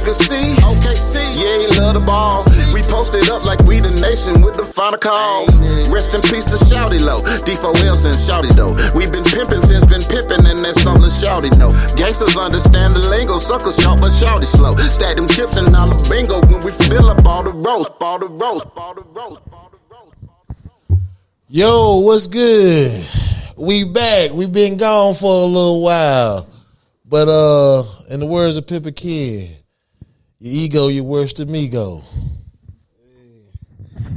advocacy. OKC, yeah, he love the ball. We posted up like we the nation with the final call. Rest in peace to Shouty Low. D4Ls and Shouty though. We been pimping since been pimping, and that's something Shouty know. Gangsters understand the lingo, suckers short but Shouty slow. Stack them chips and all the bingo when we fill up all the roast, all the roast, all the roast, all the roast. Yo, what's good? We back. We been gone for a little while. But in the words of Pippa Kid, your ego, your worst amigo.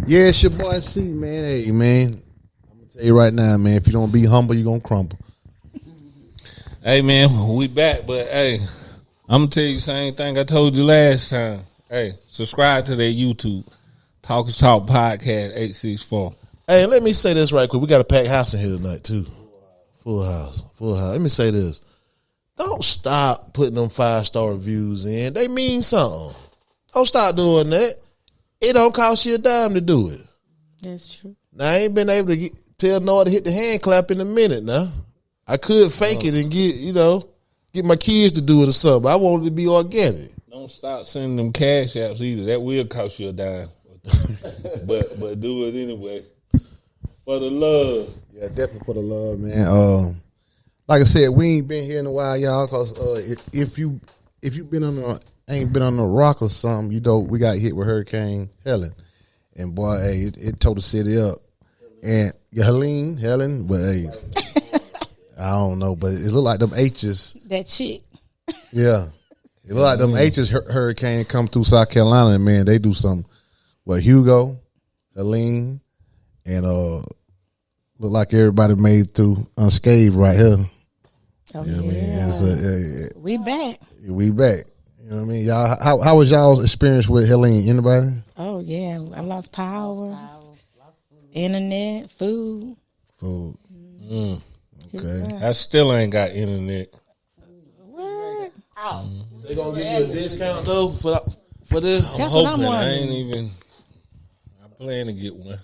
Yeah, it's your boy C, man. Hey, man. I'm going to tell you right now, man, if you don't be humble, you're going to crumble. Hey, man, we back, but hey, I'm going to tell you the same thing I told you last time. Hey, subscribe to their YouTube, TalkIsTalkPodcast 864. Hey, let me say this right quick. We got a packed house in here tonight, too. Full house. Full house. Let me say this. Don't stop putting them 5-star reviews in. They mean something. Don't stop doing that. It don't cost you a dime to do it. That's true. Now, I ain't been able to tell Noah to hit the hand clap in a minute now. I could fake it and get my kids to do it or something. I want it to be organic. Don't stop sending them cash apps either. That will cost you a dime. but do it anyway. For the love. Yeah, definitely for the love, man. Like I said, we ain't been here in a while, y'all, because if you ain't been on a rock or something, you know, we got hit with Hurricane Helen. And boy, hey, it tore the city up. And Helen, but hey, I don't know, but it looked like them H's. That chick. Yeah. It looked like them H's hurricane come through South Carolina, and man, they do something. Well, Hugo, Helene, and look like everybody made through unscathed right here. Oh, you know what yeah. I mean? We back. We back. You know what I mean? Y'all, how was y'all's experience with Helene? Anybody? Oh, yeah. I lost power. Internet, food. Okay. I still ain't got internet. What? They gonna give you a discount though for this? That's I'm what I'm hoping. wondering. I plan to get one.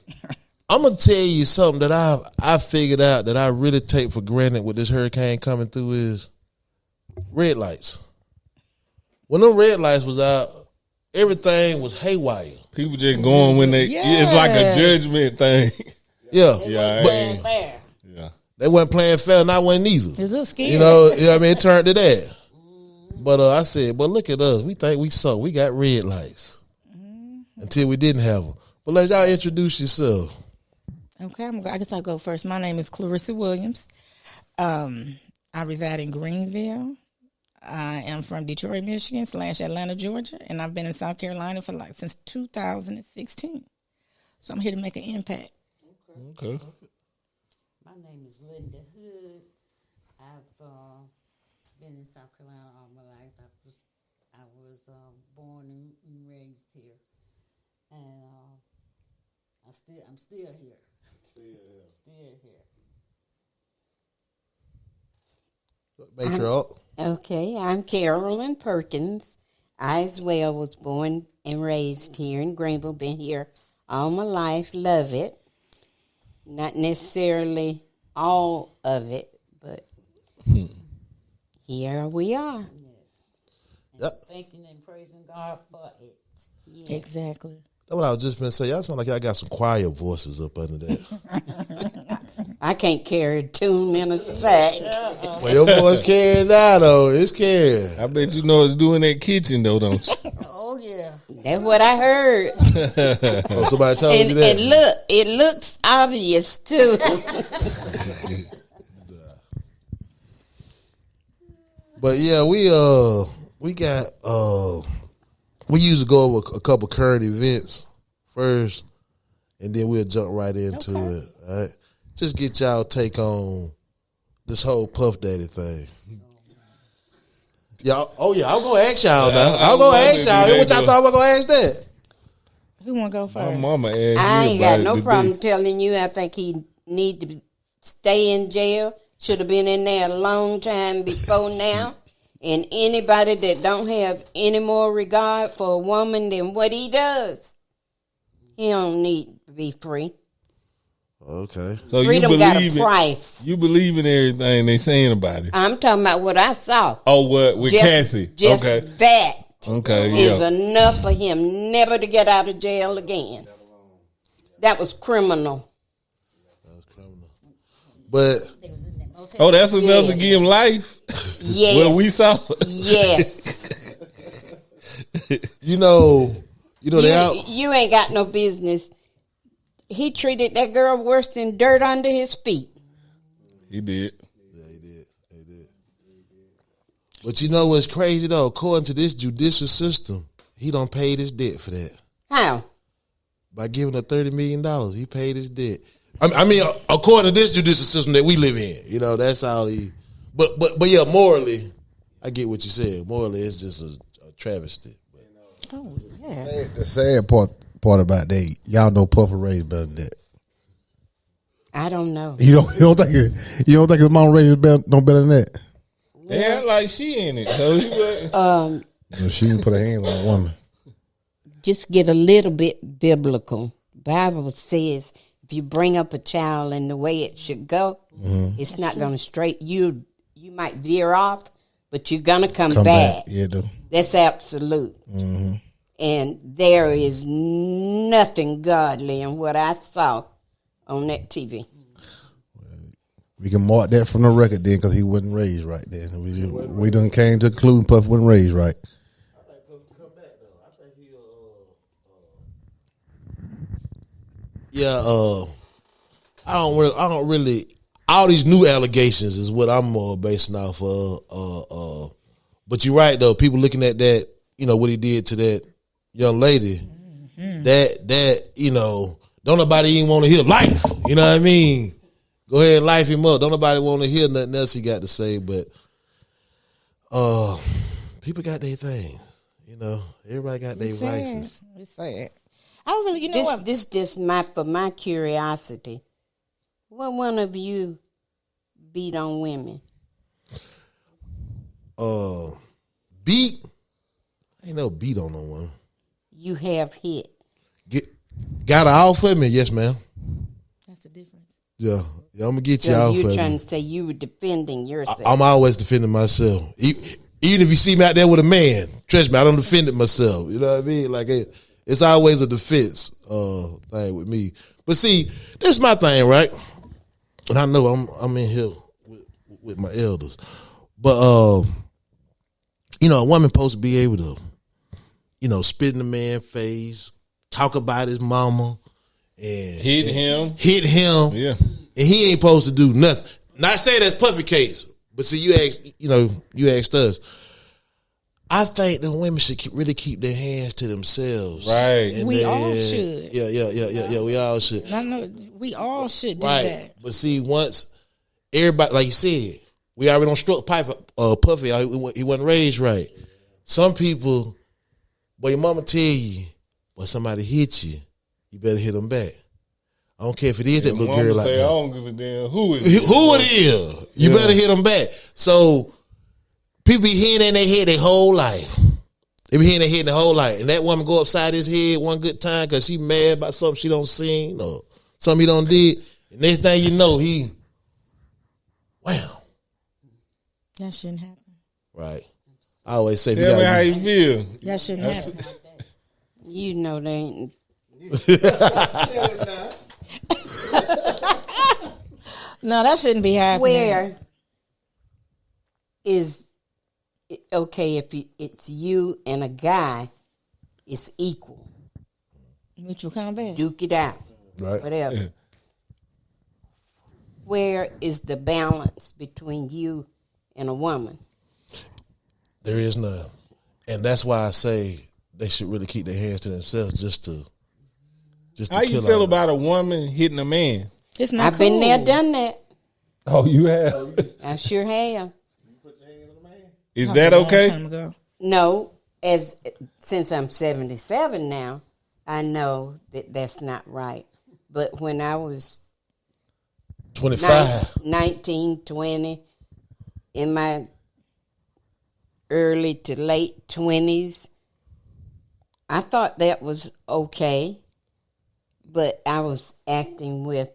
I'm gonna tell you something that I figured out that I really take for granted with this hurricane coming through is red lights. When them red lights was out, everything was haywire. People just going when they. It's like a judgment thing. Yeah, Yeah. they wasn't playing fair, and I wasn't either. It's a little scary. You know what I mean? It turned to that. But I said, but look at us. We think we suck. We got red lights until we didn't have them. But let y'all introduce yourself. Okay, I guess I'll go first. My name is Clarissa Williams. I reside in Greenville. I am from Detroit, Michigan / Atlanta, Georgia, and I've been in South Carolina for since 2016. So I'm here to make an impact. Okay. My name is Linda Hood. I've been in South Carolina all my life. I was born and raised here, and I'm still here. Still here. Matriarch. Okay, I'm Carolyn Perkins. I as well was born and raised here in Greenville. Been here all my life. Love it. Not necessarily all of it, but here we are. Yes. Yep. Thanking and praising God for it. Yes. Exactly. That's what I was just going to say. Y'all sound like y'all got some choir voices up under that. I can't carry a tune in a sack. Well, your voice carrying now, though. It's carrying. I bet you know what to do in that kitchen, though, don't you? Oh, yeah. That's what I heard. Oh, somebody told you that? And it looks obvious, too. But, yeah, we got... we usually go over a couple current events first, and then we'll jump right into it. All right, just get y'all take on this whole Puff Daddy thing. Y'all, I'm gonna ask y'all now. I'm gonna ask y'all. What y'all thought I was gonna ask that? Who want to go first? My mama asked me I ain't about got no it problem today. telling you. I think he need to stay in jail. Should have been in there a long time before now. And anybody that don't have any more regard for a woman than what he does, he don't need to be free. Okay. So Freedom got a price. You believe in everything they saying about it? I'm talking about what I saw. Oh, what with Cassie? Just Okay. that. Okay, is yeah. enough for him never to get out of jail again. That was criminal. But Oh, that's enough to give him life. Yes. Well, we saw. Yes. you know they out. You ain't got no business. He treated that girl worse than dirt under his feet. He did. Yeah, he did. But you know what's crazy though? According to this judicial system, he don't pay his debt for that. How? By giving her $30 million, he paid his debt. I mean, according to this judicial system that we live in, that's how he. But yeah, morally, I get what you said. Morally, it's just a travesty. Oh, yeah. The sad part about that, y'all know Puffer Ray's better than that. I don't know. You don't think his mom Ray is better than that? Yeah, like she in it. So he was, She can put her hands on a woman. Just get a little bit biblical. Bible says if you bring up a child in the way it should go, it's not going to straight you. You might veer off, but you're going to come back. Yeah, That's absolute. And there is nothing godly in what I saw on that TV. we can mark that from the record then because he wasn't raised right then. We done came to the conclusion Puff wasn't raised right. Yeah, I don't really. All these new allegations is what I'm more basing off of. But you're right though. People looking at that, what he did to that young lady. That don't nobody even want to hear life. You know what I mean? Go ahead, and life him up. Don't nobody want to hear nothing else he got to say. But people got their thing. Everybody got their vices. It's sad. I don't really, what? This just for my curiosity. What one of you beat on women? Beat? Ain't no beat on no one. You have hit. Got her off of me? Yes, ma'am. That's the difference. Yeah, I'm gonna get you So off of you're me. trying to say you were defending yourself. I'm always defending myself. Even if you see me out there with a man, trust me, I don't defend it myself. You know what I mean? Like it's always a defense thing with me. But see, this is my thing, right? And I know I'm in here with my elders, but a woman supposed to be able to, spit in the man's face, talk about his mama, and hit him. Yeah, and he ain't supposed to do nothing. Not saying that's perfect case, but see, you asked us. I think the women should really keep their hands to themselves. Right. And We all should. Yeah. We all should. I know we all should do Right. that. But see, once everybody, like you said, we already don't struck Piper, Puffy. He wasn't raised right. Some people, but your mama tell you, when somebody hit you, you better hit them back. I don't care if it is that little girl like say, that. I don't give a damn who it Who is. it is. You better hit them back. So people be hearing in their head their whole life. They be hearing their head their whole life. And that woman go upside his head one good time because she mad about something she don't seen or something he don't did. And next thing you know, wow. That shouldn't happen. Right. I always say, Tell me how you feel. That shouldn't happen. You know they ain't. No, that shouldn't be happening. Where is okay if it's you and a guy, it's equal. Mutual combat. Duke it out. Right. Whatever. Where is the balance between you and a woman? There is none. And that's why I say they should really keep their hands to themselves just to How you kill feel all about a woman hitting a man? It's not I've been cool. there, done that. Oh, you have? I sure have. Is That that was a long okay? time ago. No, since I'm 77 now, I know that that's not right. But when I was 25. 19, 20, in my early to late 20s, I thought that was okay, but I was acting with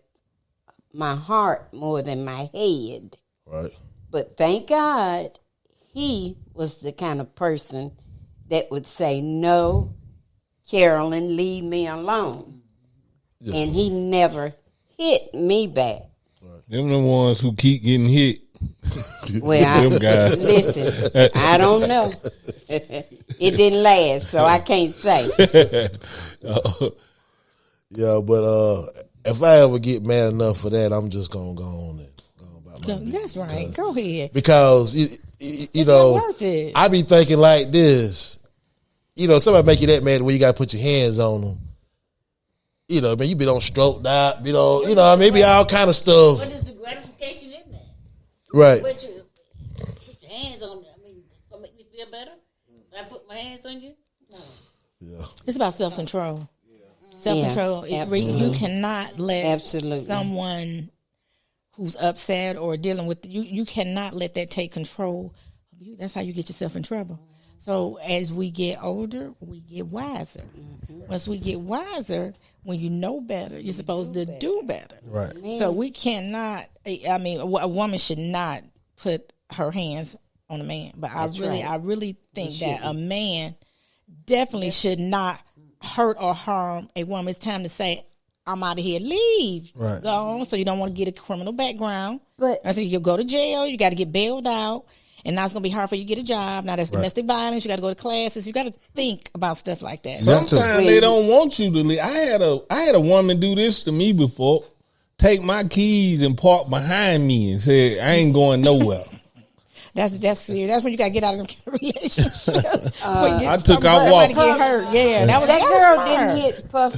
my heart more than my head. Right. But thank God he was the kind of person that would say, no, Carolyn, leave me alone. Yeah. And he never hit me back. Them the ones who keep getting hit. Well, Them guys. listen, I don't know. It didn't last, so I can't say. Yeah, but if I ever get mad enough for that, I'm just gonna go on and go about my business. That's right. Go ahead. Because you It's know, not worth it. I be thinking like this. You know, somebody make you that mad where you gotta put your hands on them. You know, man, you be on stroked out. You know, I mean, it be all kind of stuff. What is the gratification in that? Right. Put your hands on me. I mean, it's going to make me feel better. If I put my hands on you? No. Yeah. It's about self-control. Self-control. Yeah, You cannot let Absolutely. someone who's upset or dealing with you cannot let that take control of you. That's how you get yourself in trouble. So as we get older, we get wiser. Once we get wiser, when you know better, you're supposed to do better. Right. So we cannot. I mean, a woman should not put her hands on a man. But I really think that a man definitely should not hurt or harm a woman. It's time to say, I'm out of here. Leave. Right. Go on. So you don't want to get a criminal background. But So you go to jail. You got to get bailed out. And now it's going to be hard for you to get a job. Now that's domestic violence. You got to go to classes. You got to think about stuff like that. Sometimes they don't want you to leave. I had a woman do this to me before. Take my keys and park behind me and say, I ain't going nowhere. That's serious. That's when you got to get out of the relationship. I took off walking. Get hurt. Yeah, that that girl smart. didn't hit Puff.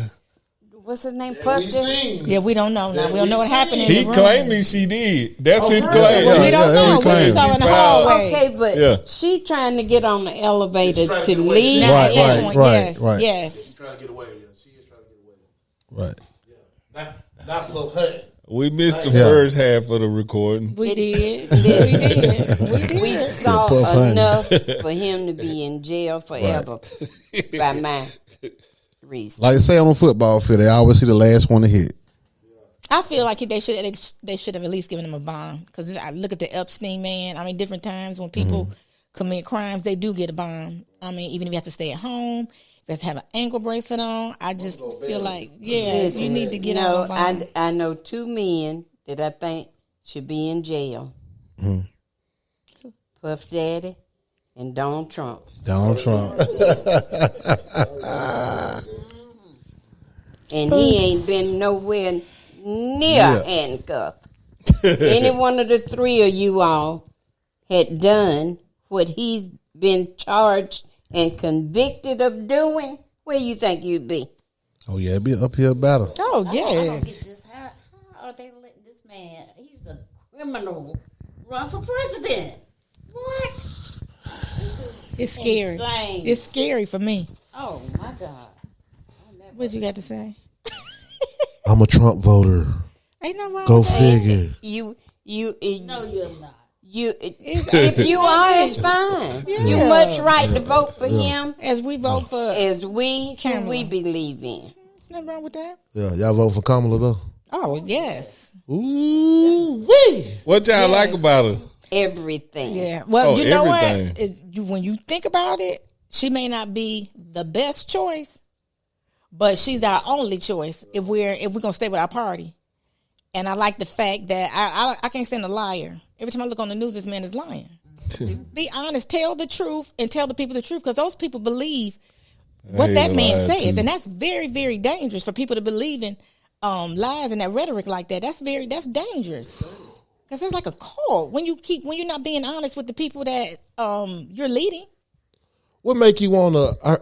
What's his name? Puff. Yeah, we don't know now. We don't know what happened in He the room. claiming she did. That's his claim. Well, we don't know. We claims. just saw in the She hallway. Okay, but Yeah. she trying to get on the elevator to leave. Now, Right, at that right, point, right, yes, right. yes. She's trying to get away. Yeah, she is trying to get away. Right. Not Pull Hunt. We missed the first half of the recording. We did. We saw Puff Honey. enough for him to be in jail forever by my reason. Like say on a football field, they always see the last one to hit. I feel like they should have at least given him a bond, because I look at the Epstein man. I mean, different times when people commit crimes, they do get a bond. I mean, even if you have to stay at home, if you have to have an ankle bracelet on, I just feel like you need to get out of bond. I know two men that I think should be in jail. Puff Daddy and Donald Trump. Donald Trump. And he ain't been nowhere near handcuffed. Any one of the three of you all had done what he's been charged and convicted of doing, where you think you'd be? Oh yeah, it'd be an uphill battle. Oh, I don't yes. get this. How are they letting this man? He's a criminal. Run for president. What? This is It's scary. insane. It's scary for me. Oh my God. What you got to say? I'm a Trump voter. Ain't nothing wrong Go with that. figure. No, you're not. If You are, it's fine. You much right to vote for him As we vote for, as we Kamala. who we believe in. there's nothing wrong with that. Yeah, y'all vote for Kamala though. Oh, yes. Ooh wee. What y'all like about her? Everything. Yeah. Well, Oh, you know everything. what? When you think about it, she may not be the best choice, but she's our only choice if we're gonna stay with our party. And I like the fact that I can't stand a liar. Every time I look on the news, this man is lying. Be honest, tell the truth, and tell the people the truth, because those people believe what They that man lied says, too. and that's very, very dangerous for people to believe in lies and that rhetoric like that. That's dangerous. Because it's like a cult when you're not being honest with the people that you're leading. What make you want to?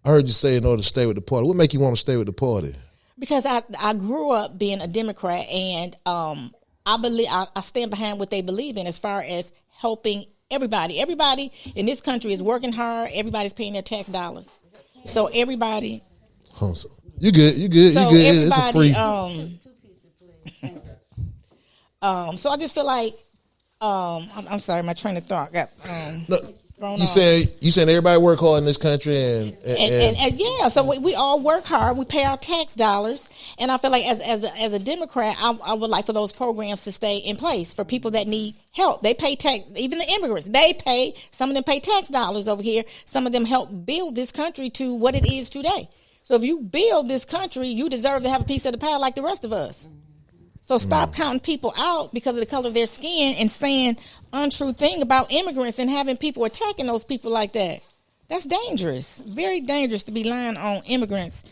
I heard you say in order to stay with the party. What make you want to stay with the party? Because I grew up being a Democrat, and I believe I stand behind what they believe in as far as helping everybody. Everybody in this country is working hard. Everybody's paying their tax dollars, so everybody. You good? You good? So you good? everybody. It's a free. Two pieces, please. So I just feel like I'm sorry, my train of thought got. You said everybody work hard in this country, and yeah, so we all work hard. We pay our tax dollars, and I feel like as a Democrat, I would like for those programs to stay in place for people that need help. They pay tax, even the immigrants. They pay. Some of them pay tax dollars over here. Some of them help build this country to what it is today. So if you build this country, you deserve to have a piece of the pie like the rest of us. So stop counting people out because of the color of their skin and saying untrue thing about immigrants and having people attacking those people like that. That's dangerous. Very dangerous to be lying on immigrants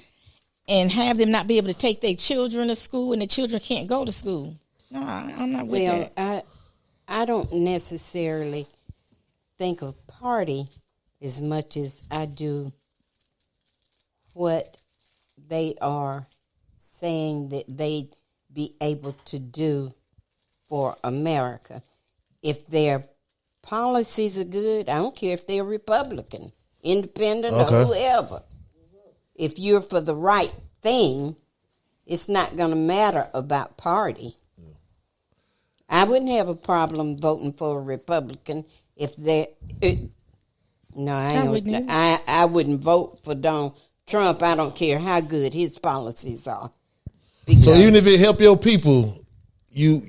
and have them not be able to take their children to school and the children can't go to school. No, I'm not with that. I don't necessarily think of party as much as I do what they are saying that they be able to do for America. If their policies are good, I don't care if they're Republican, independent, or whoever. If you're for the right thing, it's not going to matter about party. I wouldn't have a problem voting for a Republican if they. I wouldn't vote for Donald Trump. I don't care how good his policies are. So even if it help your people, you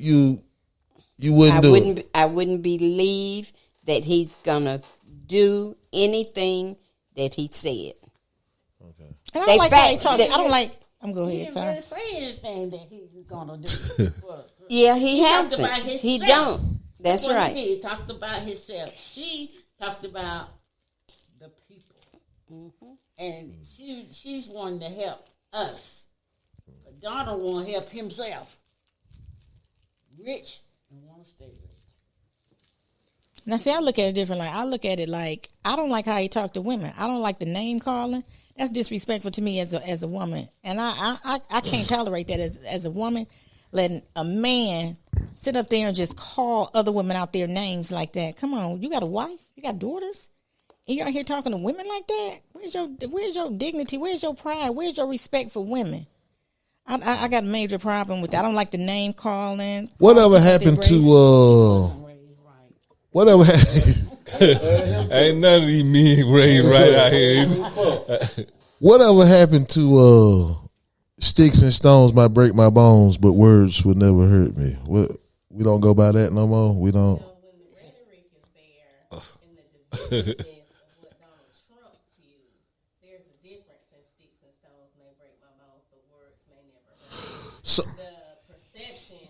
wouldn't do it. I wouldn't believe that he's gonna do anything that he said. Okay. And I don't like how he talks. I don't like. I'm going ahead. He didn't really say anything that he's gonna do. Yeah, he hasn't. He don't. That's right. He talked about himself. She talked about the people, and she's wanting to help us. Donald want to help himself. Rich and want to stay rich. Now, see, I look at it differently. I look at it like, I don't like how he talk to women. I don't like the name calling. That's disrespectful to me as a woman. And I can't tolerate that as a woman, letting a man sit up there and just call other women out their names like that. Come on, you got a wife? You got daughters? And you're out here talking to women like that? Where's your dignity? Where's your pride? Where's your respect for women? I got a major problem with that. I don't like the name calling. Whatever happened to whatever happened? Ain't none of these men raised right out here. Whatever happened to sticks and stones might break my bones, but words would never hurt me? What, we don't go by that no more. We don't. So when the rhetoric is there in the divisiveness of what Donald Trump spews, there's a difference in sticks and stones may break my bones, but words may never hurt. So, the perception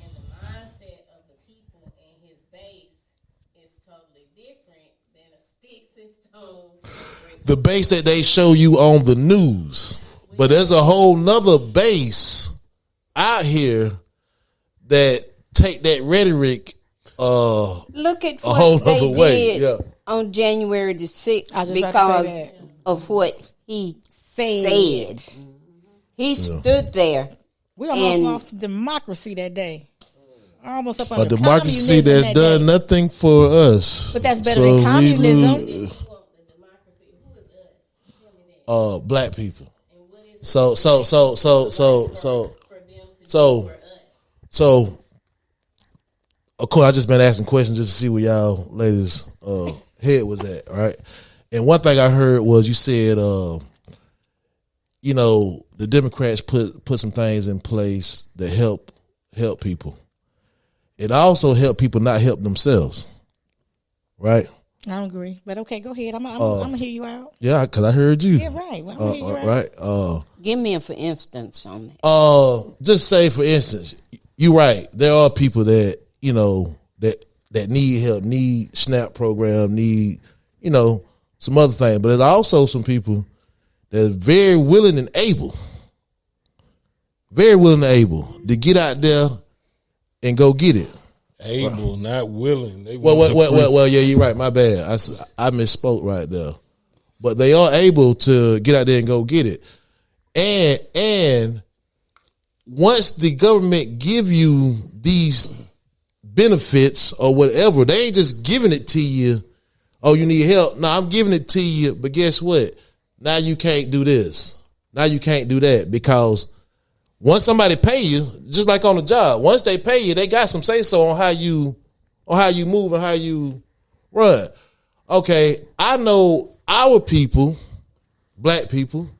and the mindset of the people and his base is totally different than a sticks and stones. the base that they show you on the news, but there's a whole nother base out here that take that rhetoric look at a whole what they other way. did on January the 6th because of what he said. He stood there. We almost lost democracy that day. Almost up A under democracy that's done nothing for us. But that's better than communism. Black people. So of course, I just been asking questions just to see where y'all ladies' head was at, right? And one thing I heard was you said, the Democrats put some things in place that help people. It also helped people not help themselves, right? I don't agree, but okay, go ahead. I'm gonna hear you out. Yeah, because I heard you. Yeah, right. Well, I'm gonna hear you out. Right. Give me a for instance on that. Just say for instance, you're right. There are people that that need help, need SNAP program, need some other thing. But there's also some people that are very willing and able to get out there and go get it. Able, not willing. They Well, yeah, you're right. My bad. I misspoke right there. But they are able to get out there and go get it. And once the government give you these benefits or whatever, they ain't just giving it to you. Oh, you need help? No, I'm giving it to you. But guess what? Now you can't do this. Now you can't do that, because once somebody pay you, just like on the job, once they pay you, they got some say so on how you move and how you run. okay, I know our people, black people,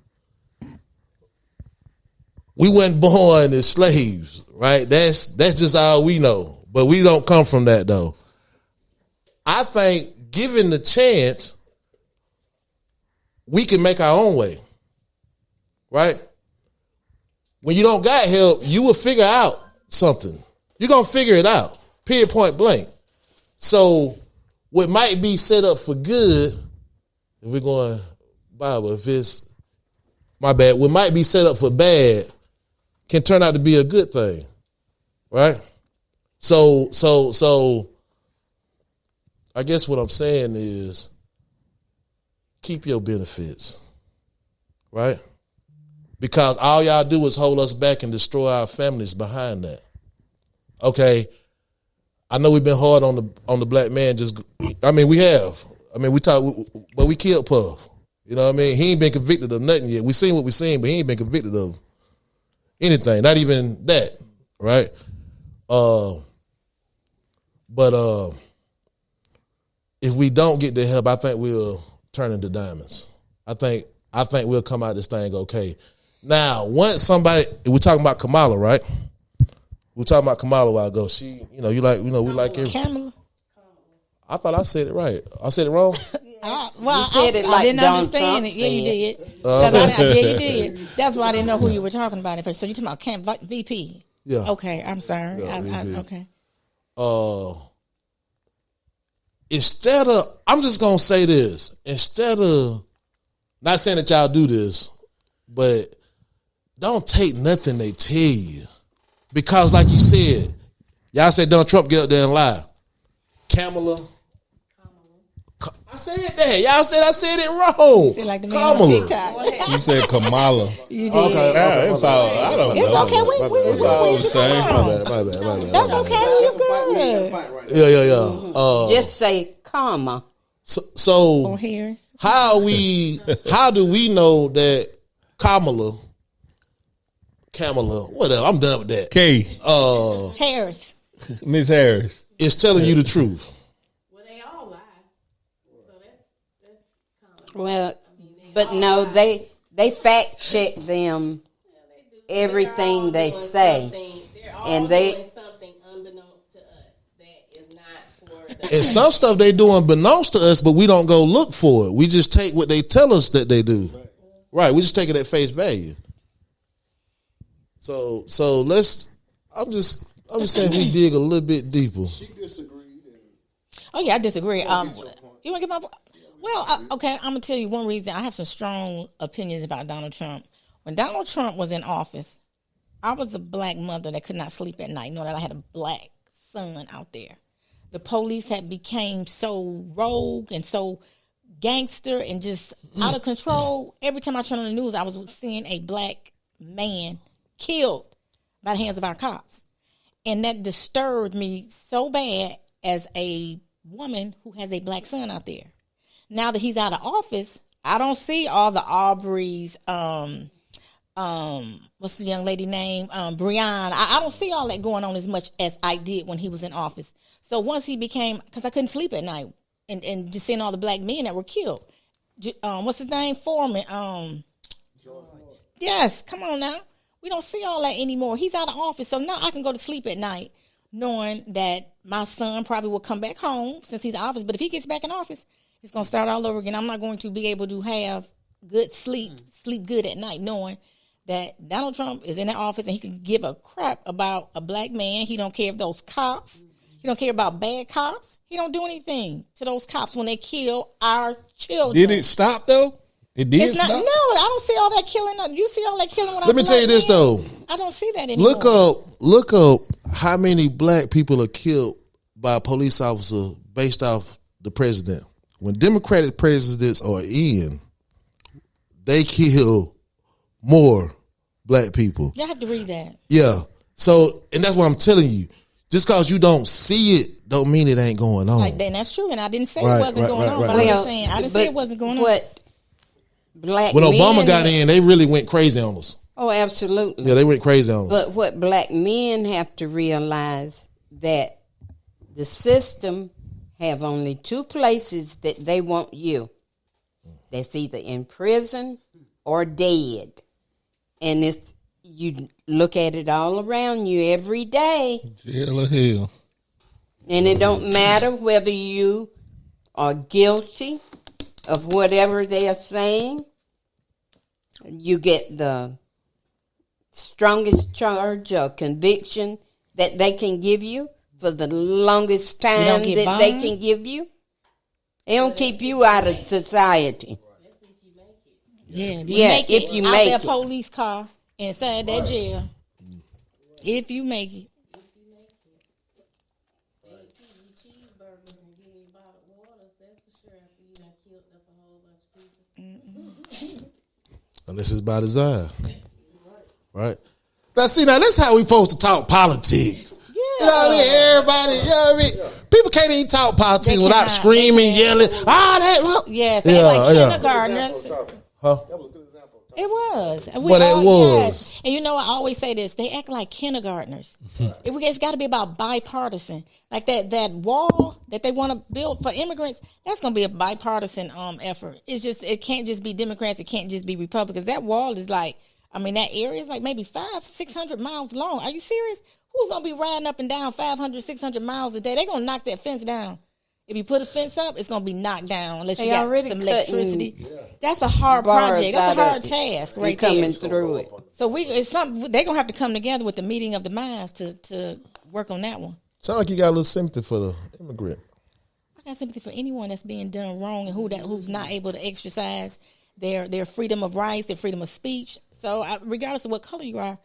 we weren't born as slaves, right? That's just all we know. But we don't come from that though. I think given the chance, we can make our own way. Right? When you don't got help, you will figure out something. You're gonna figure it out. Period, point blank. So what might be set up for good, if we're going Bible, if it's my bad, what might be set up for bad can turn out to be a good thing. Right? So I guess what I'm saying is keep your benefits. Right? Because all y'all do is hold us back and destroy our families behind that. Okay. I know we've been hard on the black man. We have. We talk, but we killed Puff. You know what I mean? He ain't been convicted of nothing yet. We seen what we seen, but he ain't been convicted of anything. Not even that. Right? But if we don't get the help, I think we'll turn into diamonds. I think we'll come out this thing okay. Now, once we're talking about Kamala, right? We were talking about Kamala a while ago. She, we like her. Kamala. I thought I said it right. I said it wrong? I didn't understand it. Yeah, you did. Yeah, you did. That's why I didn't know who you were talking about at first. So you talking about Camp VP? Yeah. Okay, I'm sorry. Yeah, okay. I'm just gonna say this. Instead of, not saying that y'all do this, but don't take nothing they tell you. Because like you said, y'all said Donald Trump get up there and lie. Kamala. I said that. Y'all said I said it wrong. You said like the man on TikTok. You said Kamala. You did. Okay. That's all. I don't know. It's okay. That's all I'm saying. My bad. That's okay. You're good. Yeah. Just say comma. So Or Harris. how do we know that Kamala, whatever, I'm done with that. K. Harris. Miss Harris is telling you the truth. Well, they all lie. So that's common. Well, but no, they fact check them everything they say, They're all and they doing something unbeknownst to us that is not for the And some stuff they do unbeknownst to us, but we don't go look for it. We just take what they tell us that they do. Right. We just take it at face value. So I'm just saying we dig a little bit deeper. She disagreed. Oh yeah, I disagree. You want to get my? Well, okay. I'm gonna tell you one reason. I have some strong opinions about Donald Trump. When Donald Trump was in office, I was a black mother that could not sleep at night, knowing that I had a black son out there. The police had became so rogue and so gangster and just out of control. Every time I turned on the news, I was seeing a black man killed by the hands of our cops. And that disturbed me so bad as a woman who has a black son out there. Now that he's out of office, I don't see all the Aubreys, what's the young lady name? Breonna. I don't see all that going on as much as I did when he was in office. So once he became, because I couldn't sleep at night and just seeing all the black men that were killed. What's his name? Foreman. Yes, come on now. We don't see all that anymore. He's out of office. So now I can go to sleep at night knowing that my son probably will come back home since he's in office. But if he gets back in office, it's going to start all over again. I'm not going to be able to have good sleep good at night, knowing that Donald Trump is in the office and he can give a crap about a black man. He don't care if those cops, he don't care about bad cops. He don't do anything to those cops when they kill our children. Did it stop though? It did It's not. stop? No, I don't see all that killing. You see all that killing? Let me tell you this though. I don't see that anymore. Look up how many black people are killed by a police officer based off the president. When Democratic presidents are in, they kill more black people. You have to read that. Yeah. So, and that's what I'm telling you. Just because you don't see it, don't mean it ain't going on. Like, then that's true, and I didn't say Right, it wasn't right, going right, on. right, But right. I'm just saying, I didn't say it wasn't going on. What black When Obama men, got in, they really went crazy on us. Oh, absolutely. Yeah, they went crazy on us. But what black men have to realize that the system have only two places that they want you. That's either in prison or dead. And it's you look at it all around you every day. Jail or hell. And it don't matter whether you are guilty of whatever they are saying. You get the strongest charge or conviction that they can give you for the longest time that they can give you. They don't keep you out of society. Yeah, if you make out it. that police car inside that jail. If you make it. Unless it's by design. Right? Now, see, that's how we supposed to talk politics. Yeah. You know what I mean? Everybody, you know what I mean? People can't even talk politics They without cannot. screaming, yelling. Yes, they like kindergartners. Huh? It was. But it was. Yes. And you know, I always say this. They act like kindergartners. It's got to be about bipartisan. Like that wall that they want to build for immigrants, that's going to be a bipartisan effort. It can't just be Democrats. It can't just be Republicans. That wall is like, that area is like maybe 500-600 miles long. Are you serious? Who's going to be riding up and down 500-600 miles a day? They're going to knock that fence down. If you put a fence up, it's going to be knocked down unless you got some electricity. That's a hard project. That's a hard task right there. Coming through it. So it's something they're going to have to come together with the meeting of the minds to work on that one. Sound like you got a little sympathy for the immigrant. I got sympathy for anyone that's being done wrong and who's not able to exercise their freedom of rights, their freedom of speech. So regardless of what color you are,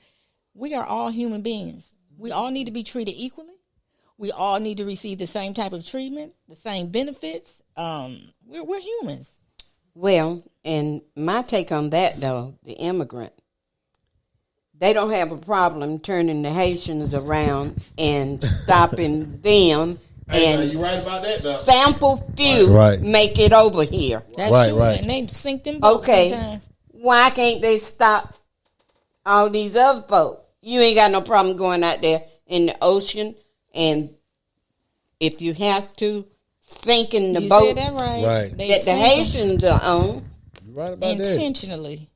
we are all human beings. We all need to be treated equally. We all need to receive the same type of treatment, the same benefits. We're humans. Well, and my take on that, though, the immigrant, they don't have a problem turning the Haitians around and stopping them. And you right about that, though. Sample few make it over here. That's true. And they sink them boats sometimes. Why can't they stop all these other folks? You ain't got no problem going out there in the ocean, and if you have to, sink in the boat said that right. that the Haitians are on. You right about intentionally.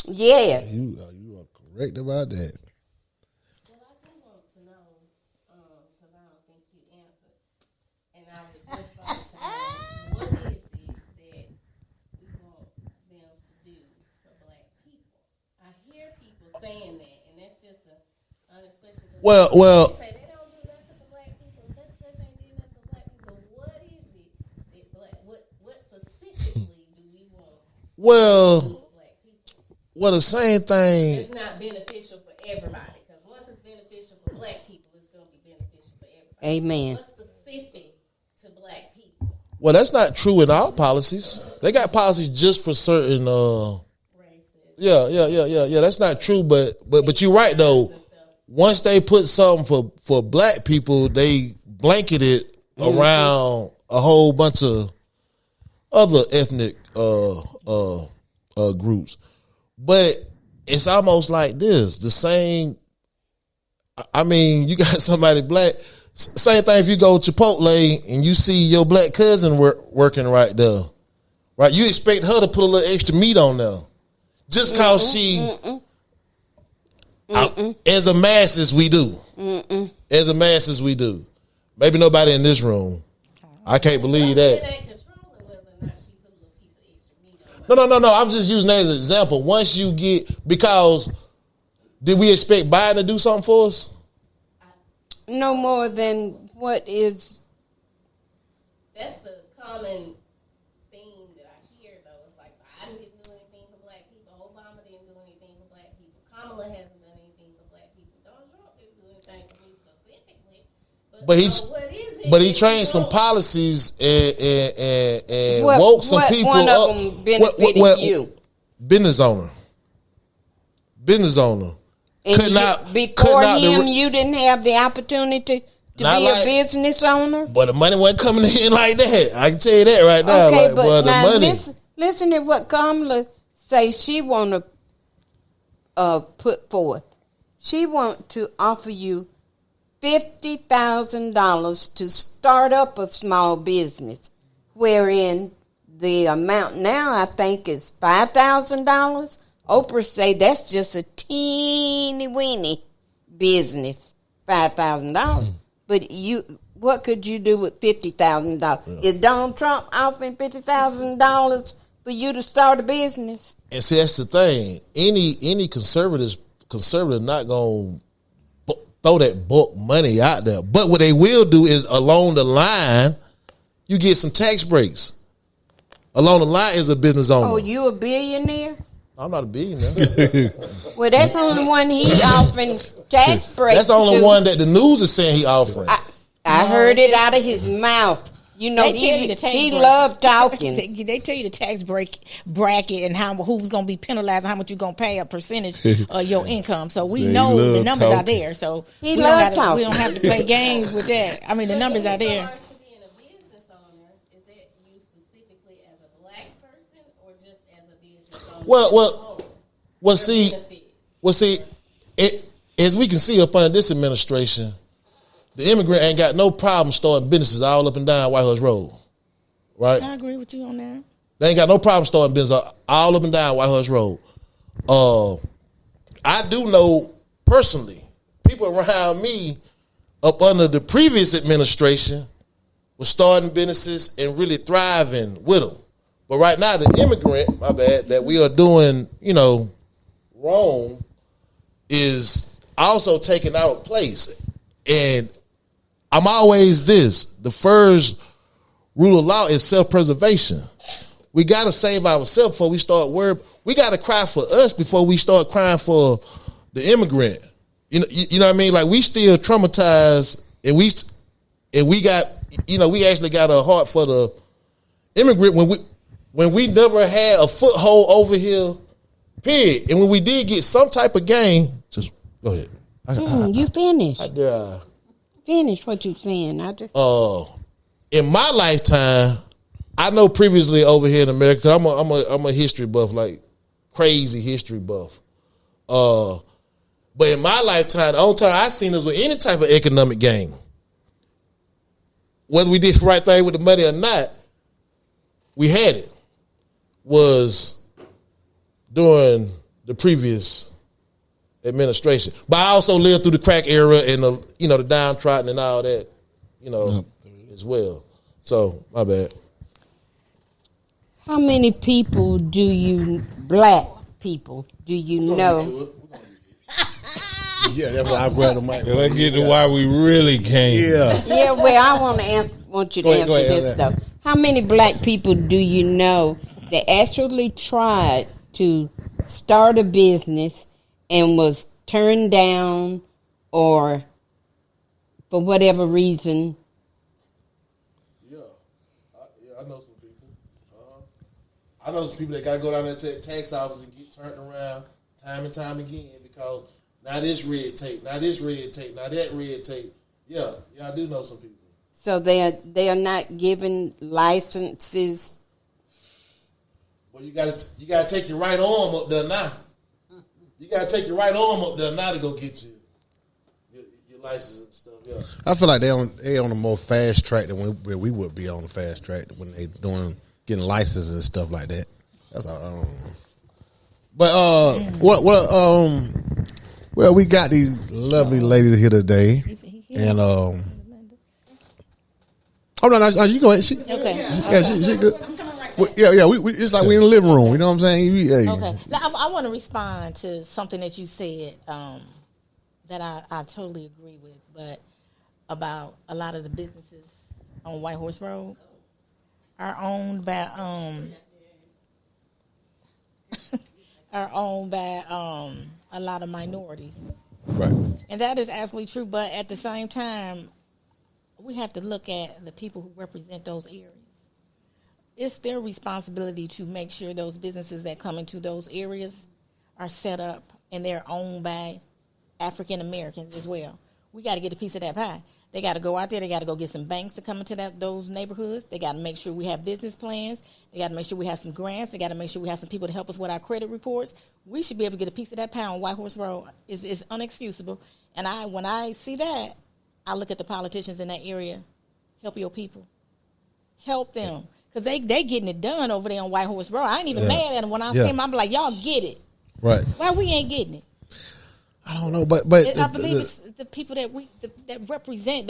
that. Yes. You are correct about that. Well, I do want to know, because I don't think you answered, and I would just like to know, what is it that we want them to do for black people? I hear people saying that, and that's just especially because Well. they say they don't do nothing for black people, such ain't do nothing for black people. What is it that what specifically do we want Well, for black people? well, the same thing. It's not beneficial for everybody, because once it's beneficial for black people, it's going to be beneficial for everybody. Amen. What's specific to black people? Well, that's not true in all policies. They got policies just for certain. Yeah. That's not true, but you're right though. Once they put something for black people, they blanket it around a whole bunch of other ethnic groups. But it's almost like this. The same. I mean, you got somebody black. Same thing if you go to Chipotle and you see your black cousin working right there. Right? You expect her to put a little extra meat on there. Just cause as a masses we do. As a masses we do. Maybe nobody in this room. I can't believe that. It ain't controlling whether or not she put a little piece of extra meat on. No. I'm just using that as an example. Once you because did we expect Biden to do something for us? No more than what is. That's the common theme that I hear, though. It's like Biden didn't do anything for black people. Obama didn't do anything for black people. Kamala hasn't done anything for black people. Donald Trump didn't do anything for me specifically. But he trained some policies and What woke some people one up. of them benefited you? Business owner. And before him, you didn't have the opportunity to be a business owner? But the money wasn't coming in like that. I can tell you that right now. Okay, but the now money. listen to what Kamala say she want to put forth. She want to offer you $50,000 to start up a small business, wherein the amount now I think is $5,000. Oprah say that's just a teeny weeny business, $5,000. But what could you do with $50,000? Is Donald Trump offering $50,000 for you to start a business? And see, that's the thing. Any conservative not gonna throw that bulk money out there. But what they will do is along the line, you get some tax breaks. Along the line is a business owner. Oh, you a billionaire? I'm not a billionaire. Well, that's the only one he offering tax breaks. That's the only to. one that the news is saying he offering. I heard it out of his mouth. You know, They tell you the tax he break. loved talking. They tell you the tax bracket and who's going to be penalized, and how much you're going to pay a percentage of your income. So we So know he the love numbers are talking. there. So He we loved don't talking. have to play games with that. I mean, the numbers are there. In regards to being a business owner, is that you specifically as a black person or just as a business owner? Well, see, as we can see up under this administration, the immigrant ain't got no problem starting businesses all up and down White Horse Road, right? I agree with you on that. They ain't got no problem starting business all up and down White Horse Road. I do know personally, people around me up under the previous administration was starting businesses and really thriving with them. But right now, the immigrant, that we are doing, wrong is also taking our place. And I'm always the first rule of law is self-preservation. We got to save ourselves before we start worrying. We got to cry for us before we start crying for the immigrant. You know what I mean? Like, we still traumatized, and we got, we actually got a heart for the immigrant when we never had a foothold over here, period. And when we did get some type of gain, just go ahead. You finished. Yeah. Finish what you saying. I just In my lifetime, I know previously over here in America, I'm a history buff, like crazy history buff. But in my lifetime, the only time I seen this with any type of economic gain, whether we did the right thing with the money or not, we had it, was during the previous administration. But I also lived through the crack era and the downtrodden and all that, as well. So, my bad. How many people black people do you know? Yeah, that's why I grabbed the mic. Let's get to why we really came. Yeah. Yeah, well, I want you to answer this stuff. How many black people do you know that actually tried to start a business and was turned down, or for whatever reason? Yeah, I know some people. I know some people that got to go down there to the tax office and get turned around time and time again because now this red tape, now this red tape, now that red tape. Yeah, I do know some people. So they are not given licenses. Well, you gotta take your right arm up there now. You gotta take your right arm up there now to go get your license and stuff. Yeah. I feel like they on a more fast track than where we would be on the fast track when they getting licenses and stuff like that. That's all. I don't know. But well, we got these lovely ladies here today, and oh no, you go ahead. She good. Well, yeah. We it's like we in the living room. You know what I'm saying? Okay. Now, I want to respond to something that you said that I totally agree with, but about a lot of the businesses on White Horse Road are owned by a lot of minorities. Right. And that is absolutely true. But at the same time, we have to look at the people who represent those areas. It's their responsibility to make sure those businesses that come into those areas are set up and they're owned by African Americans as well. We got to get a piece of that pie. They got to go out there. They got to go get some banks to come into those neighborhoods. They got to make sure we have business plans. They got to make sure we have some grants. They got to make sure we have some people to help us with our credit reports. We should be able to get a piece of that pie on White Horse Road. It's unexcusable. And when I see that, I look at the politicians in that area. Help your people. Help them. Because they getting it done over there on White Horse Road. I ain't even mad at them. When I see them, I'm like, y'all get it. Right. Why we ain't getting it? I don't know, but I believe it's the people that that represent.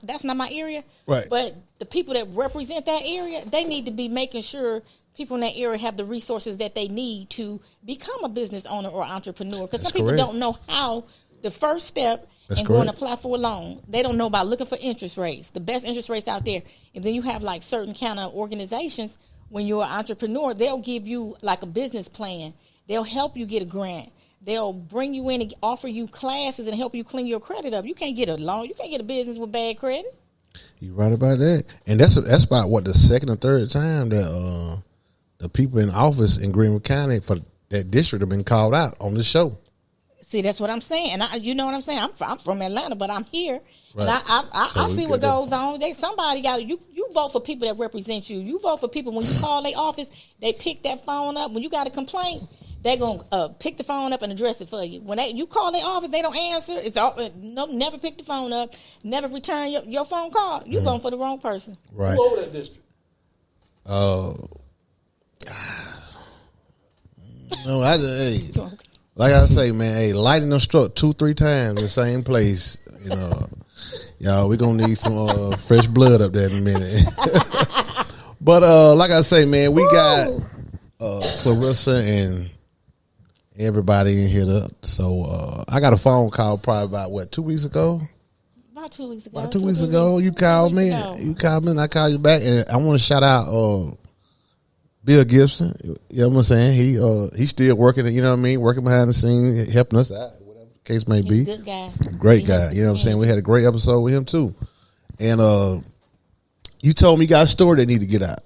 That's not my area, right? But the people that represent that area, they need to be making sure people in that area have the resources that they need to become a business owner or entrepreneur. Because some people don't know how the first step and going to apply for a loan. They don't know about looking for interest rates, the best interest rates out there. And then you have like certain kind of organizations. When you're an entrepreneur, they'll give you like a business plan. They'll help you get a grant. They'll bring you in and offer you classes and help you clean your credit up. You can't get a loan. You can't get a business with bad credit. You're right about that. And that's about what the second or third time that the people in office in Greenville County for that district have been called out on this show. See, that's what I'm saying. And you know what I'm saying? I'm from Atlanta, but I'm here. Right. And I see what goes on. Somebody got you vote for people that represent you. You vote for people when you call their office, they pick that phone up. When you got a complaint, they're going to pick the phone up and address it for you. When you call their office, they don't answer. It's never pick the phone up, never return your phone call. You're going for the wrong person. Right. Who over that district? No, like I say, man, hey, lightning struck 2-3 times in the same place. You know, y'all, we're going to need some fresh blood up there in a minute. But like I say, man, we got Clarissa and everybody in here. So I got a phone call probably about 2 weeks ago. About 2 weeks ago. About 2 weeks ago, you called me. You called me, and I called you back. And I want to shout out Bill Gibson. You know what I'm saying? He's still working. You know what I mean? Working behind the scenes, helping us out, whatever the case may be. Good guy. Great guy. You know what I'm saying? We had a great episode with him too. And you told me you got a story that need to get out.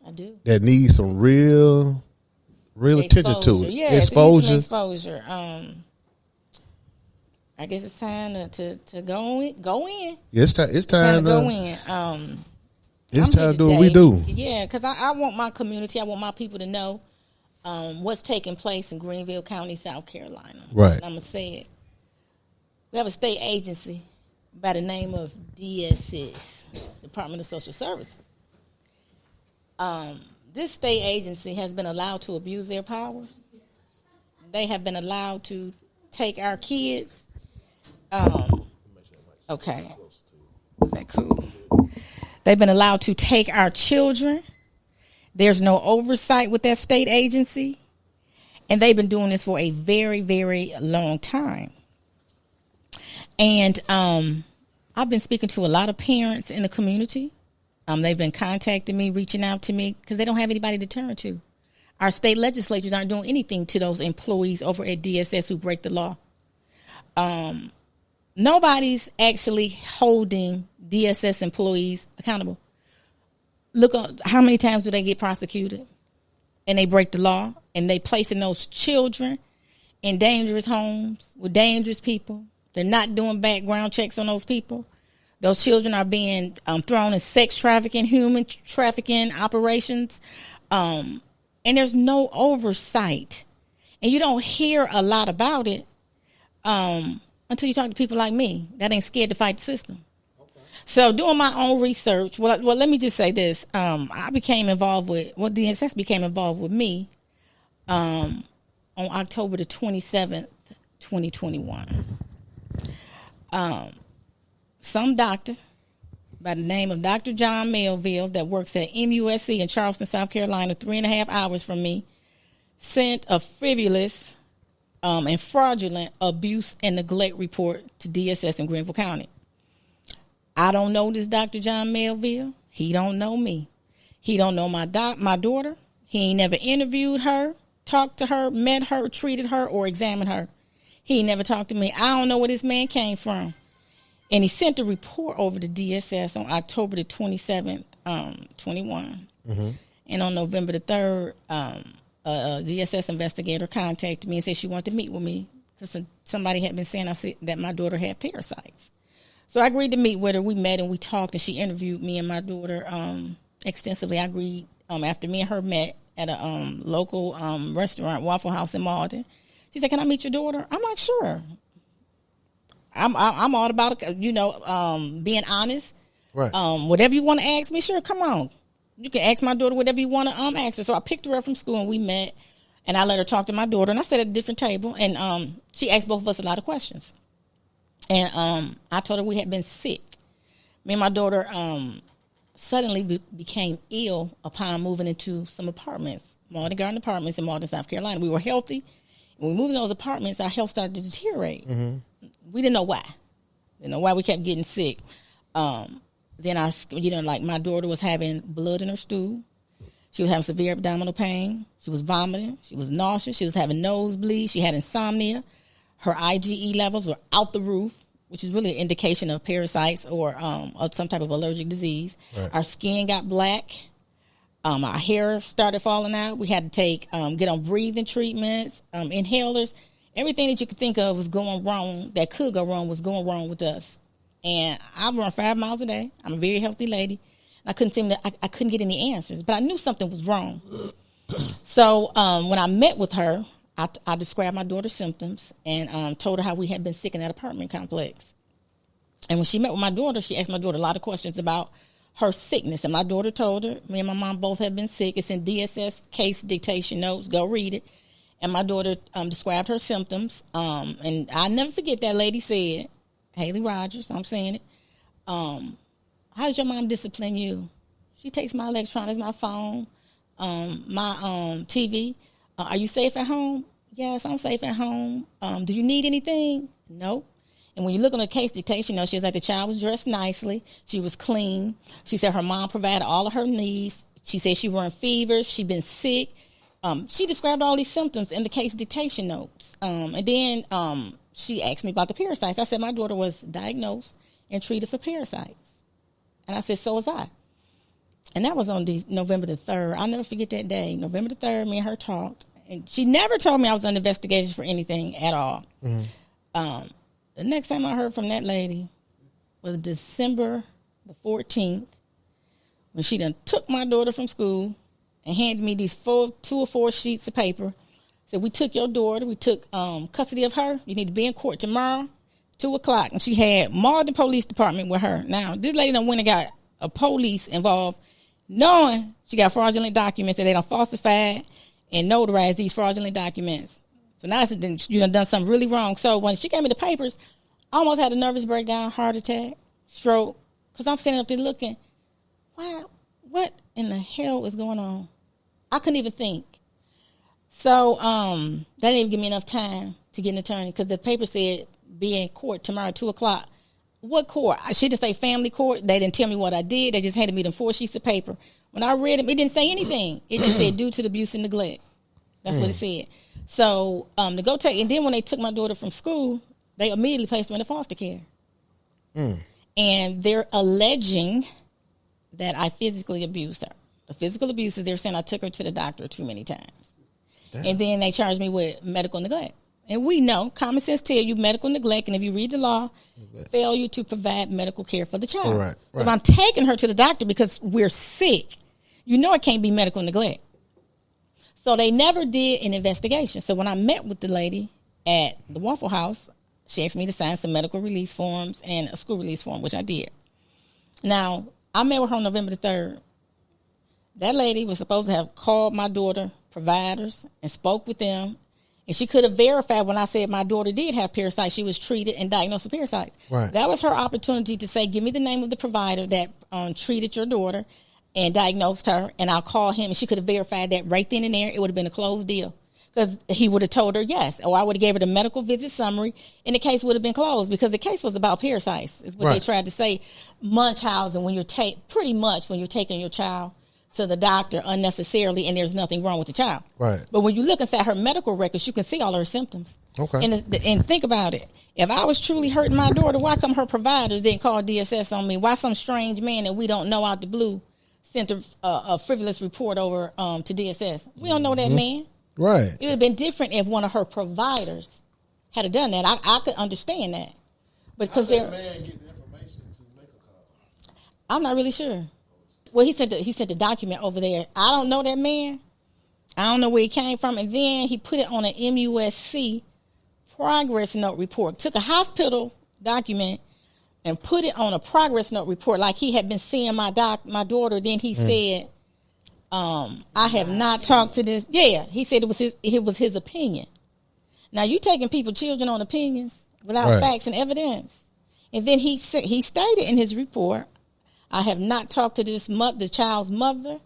I do. That needs some real attention to it. Yeah, exposure. I guess it's time to go in. Yeah, it's time to go in. It's time to do what we do. Yeah, because I want my community, I want my people to know what's taking place in Greenville County, South Carolina. Right. And I'm going to say it. We have a state agency by the name of DSS, Department of Social Services. This state agency has been allowed to abuse their powers. They have been allowed to take our kids. Okay. Is that cool? They've been allowed to take our children. There's no oversight with that state agency. And they've been doing this for a very, very long time. And I've been speaking to a lot of parents in the community. They've been contacting me, reaching out to me, because they don't have anybody to turn to. Our state legislatures aren't doing anything to those employees over at DSS who break the law. Nobody's actually holding DSS employees accountable. Look, how many times do they get prosecuted and they break the law and they placing those children in dangerous homes with dangerous people? They're not doing background checks on those people. Those children are being thrown in sex trafficking, human trafficking operations. And there's no oversight. And you don't hear a lot about it until you talk to people like me that ain't scared to fight the system. Okay. So doing my own research, well, let me just say this. I became involved with, DSS became involved with me on October the 27th, 2021. Some doctor by the name of Dr. John Melville that works at MUSC in Charleston, South Carolina, 3.5 hours from me, sent a frivolous and fraudulent abuse and neglect report to DSS in Greenville County. I don't know this Dr. John Melville. He don't know me. He don't know my daughter. He ain't never interviewed her, talked to her, met her, treated her, or examined her. He ain't never talked to me. I don't know where this man came from. And he sent a report over to DSS on October the 27th, 21. Mm-hmm. And on November the 3rd, a DSS investigator contacted me and said she wanted to meet with me because somebody had been saying that my daughter had parasites. So I agreed to meet with her. We met and we talked, and she interviewed me and my daughter extensively. I agreed after me and her met at a local restaurant, Waffle House in Malden. She said, "Can I meet your daughter?" I'm like, "Sure." I'm all about, being honest. Right. Whatever you want to ask me, sure, come on. You can ask my daughter whatever you want to ask her. So I picked her up from school and we met, and I let her talk to my daughter, and I sat at a different table, and she asked both of us a lot of questions. And I told her we had been sick. Me and my daughter suddenly became ill upon moving into some apartments, Malden Garden Apartments in Malden, South Carolina. We were healthy. When we moved in those apartments, our health started to deteriorate. Mm-hmm. We didn't know why. Didn't know why we kept getting sick. Then my daughter was having blood in her stool. She was having severe abdominal pain. She was vomiting. She was nauseous. She was having nosebleeds. She had insomnia. Her IgE levels were out the roof, which is really an indication of parasites or of some type of allergic disease. Right. Our skin got black. Our hair started falling out. We had to get on breathing treatments, inhalers. Everything that you could think of was going wrong, that could go wrong, was going wrong with us. And I run 5 miles a day. I'm a very healthy lady. I couldn't get any answers, but I knew something was wrong. So when I met with her, I described my daughter's symptoms and told her how we had been sick in that apartment complex. And when she met with my daughter, she asked my daughter a lot of questions about her sickness. And my daughter told her, me and my mom both have been sick. It's in DSS case dictation notes. Go read it. And my daughter described her symptoms. And I'll never forget that lady said, Haley Rogers, I'm saying it. How does your mom discipline you? She takes my electronics, my phone, my TV. Are you safe at home? Yes, I'm safe at home. Do you need anything? Nope. And when you look on the case dictation, she was like, the child was dressed nicely. She was clean. She said her mom provided all of her needs. She said she weren't feverish. She'd been sick. She described all these symptoms in the case dictation notes. And then she asked me about the parasites. I said my daughter was diagnosed and treated for parasites. And I said, so was I. And that was on November the 3rd. I'll never forget that day. November the 3rd, me and her talked. And she never told me I was under investigation for anything at all. Mm-hmm. The next time I heard from that lady was December the 14th, when she done took my daughter from school and handed me these 2 or 4 sheets of paper. Said, we took your daughter. We took custody of her. You need to be in court tomorrow, 2:00. And she had Malden Police Department with her. Now, this lady done went and got a police involved, knowing she got fraudulent documents that they done falsified and notarized these fraudulent documents. So now you done something really wrong. So when she gave me the papers, I almost had a nervous breakdown, heart attack, stroke, because I'm sitting up there looking, wow, what in the hell is going on? I couldn't even think. So that didn't even give me enough time to get an attorney, because the paper said be in court tomorrow at 2:00. What court? She didn't say family court. They didn't tell me what I did. They just handed me them 4 sheets of paper. When I read them, it didn't say anything. It just said due to the abuse and neglect. That's what it said. So to go take, and then when they took my daughter from school, they immediately placed her into foster care. And they're alleging that I physically abused her. The physical abuse is they're saying I took her to the doctor too many times. Damn. And then they charged me with medical neglect. And we know, common sense tell you medical neglect, and if you read the law, failure to provide medical care for the child. Right. So if I'm taking her to the doctor because we're sick, you know it can't be medical neglect. So they never did an investigation. So when I met with the lady at the Waffle House, she asked me to sign some medical release forms and a school release form, which I did. Now, I met with her on November the 3rd. That lady was supposed to have called my daughter providers and spoke with them. And she could have verified when I said my daughter did have parasites. She was treated and diagnosed with parasites. Right. That was her opportunity to say, give me the name of the provider that treated your daughter and diagnosed her, and I'll call him. And she could have verified that right then and there. It would have been a closed deal, because he would have told her yes, or I would have gave her the medical visit summary, and the case would have been closed, because the case was about parasites, is what they tried to say. Munchausen, when you're pretty much when you're taking your child to the doctor unnecessarily and there's nothing wrong with the child. Right. But when you look inside her medical records, you can see all her symptoms. Okay. And think about it. If I was truly hurting my daughter, why come her providers didn't call DSS on me? Why some strange man that we don't know out the blue sent a frivolous report over to DSS? We don't know that man. Right. It would have been different if one of her providers had done that. I could understand that. But because they're... man get the information to make a call? I'm not really sure. Well, he sent the document over there. I don't know that man. I don't know where he came from. And then he put it on an MUSC progress note report. Took a hospital document and put it on a progress note report like he had been seeing my daughter. Then he said, I have not talked to this. Yeah, he said it was his opinion. Now you taking children on opinions without facts and evidence. And then he stated in his report, I have not talked to the child's mother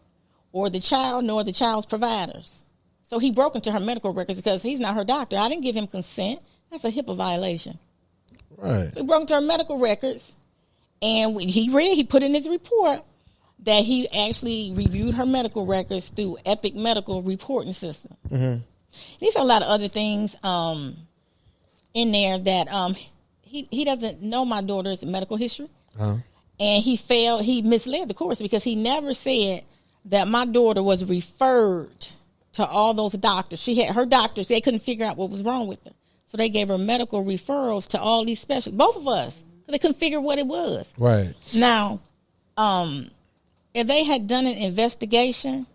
or the child nor the child's providers. So he broke into her medical records because he's not her doctor. I didn't give him consent. That's a HIPAA violation. Right. So he broke into her medical records, and he put in his report that he actually reviewed her medical records through Epic Medical Reporting System. Mm-hmm. There's a lot of other things in there that he doesn't know my daughter's medical history. Uh-huh. And he misled the course because he never said that my daughter was referred to all those doctors. She had her doctors, they couldn't figure out what was wrong with her. So they gave her medical referrals to all these specialists, both of us, because they couldn't figure what it was. Right. Now, if they had done an investigation,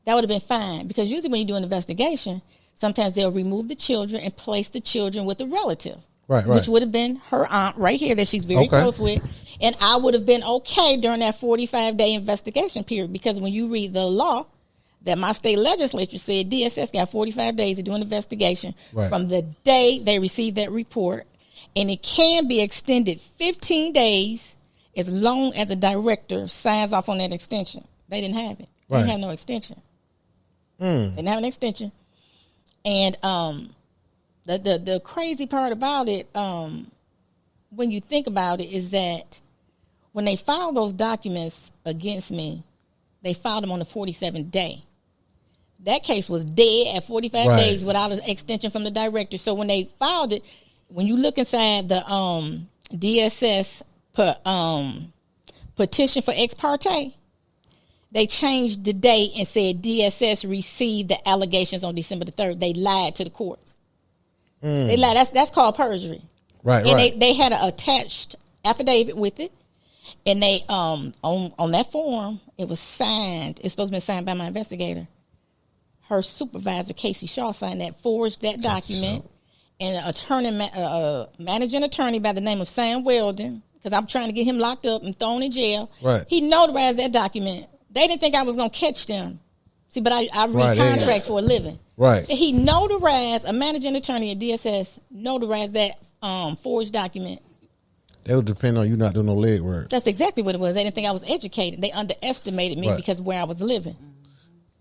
that would have been fine. Because usually when you do an investigation, sometimes they'll remove the children and place the children with a relative. Right. Which would have been her aunt right here that she's very close with. And I would have been okay during that 45-day investigation period. Because when you read the law, that my state legislature said DSS got 45 days to do an investigation from the day they received that report. And it can be extended 15 days as long as a director signs off on that extension. They didn't have it. They didn't have no extension. They didn't have an extension. And the crazy part about it, when you think about it, is that when they filed those documents against me, they filed them on the 47th day. That case was dead at 45 days without an extension from the director. So when they filed it, when you look inside the DSS petition for ex parte, they changed the date and said DSS received the allegations on December the 3rd. They lied to the courts. They lied. That's called perjury. Right. And they had an attached affidavit with it. And they on that form, it was signed. It's supposed to be signed by my investigator. Her supervisor, Casey Shaw, signed that, forged that document. And an managing attorney by the name of Sam Weldon, because I'm trying to get him locked up and thrown in jail. Right. He notarized that document. They didn't think I was going to catch them. See, but I read contracts for a living. Right. He notarized, a managing attorney at DSS notarized that forged document. That would depend on you not doing no leg work. That's exactly what it was. They didn't think I was educated. They underestimated me because of where I was living.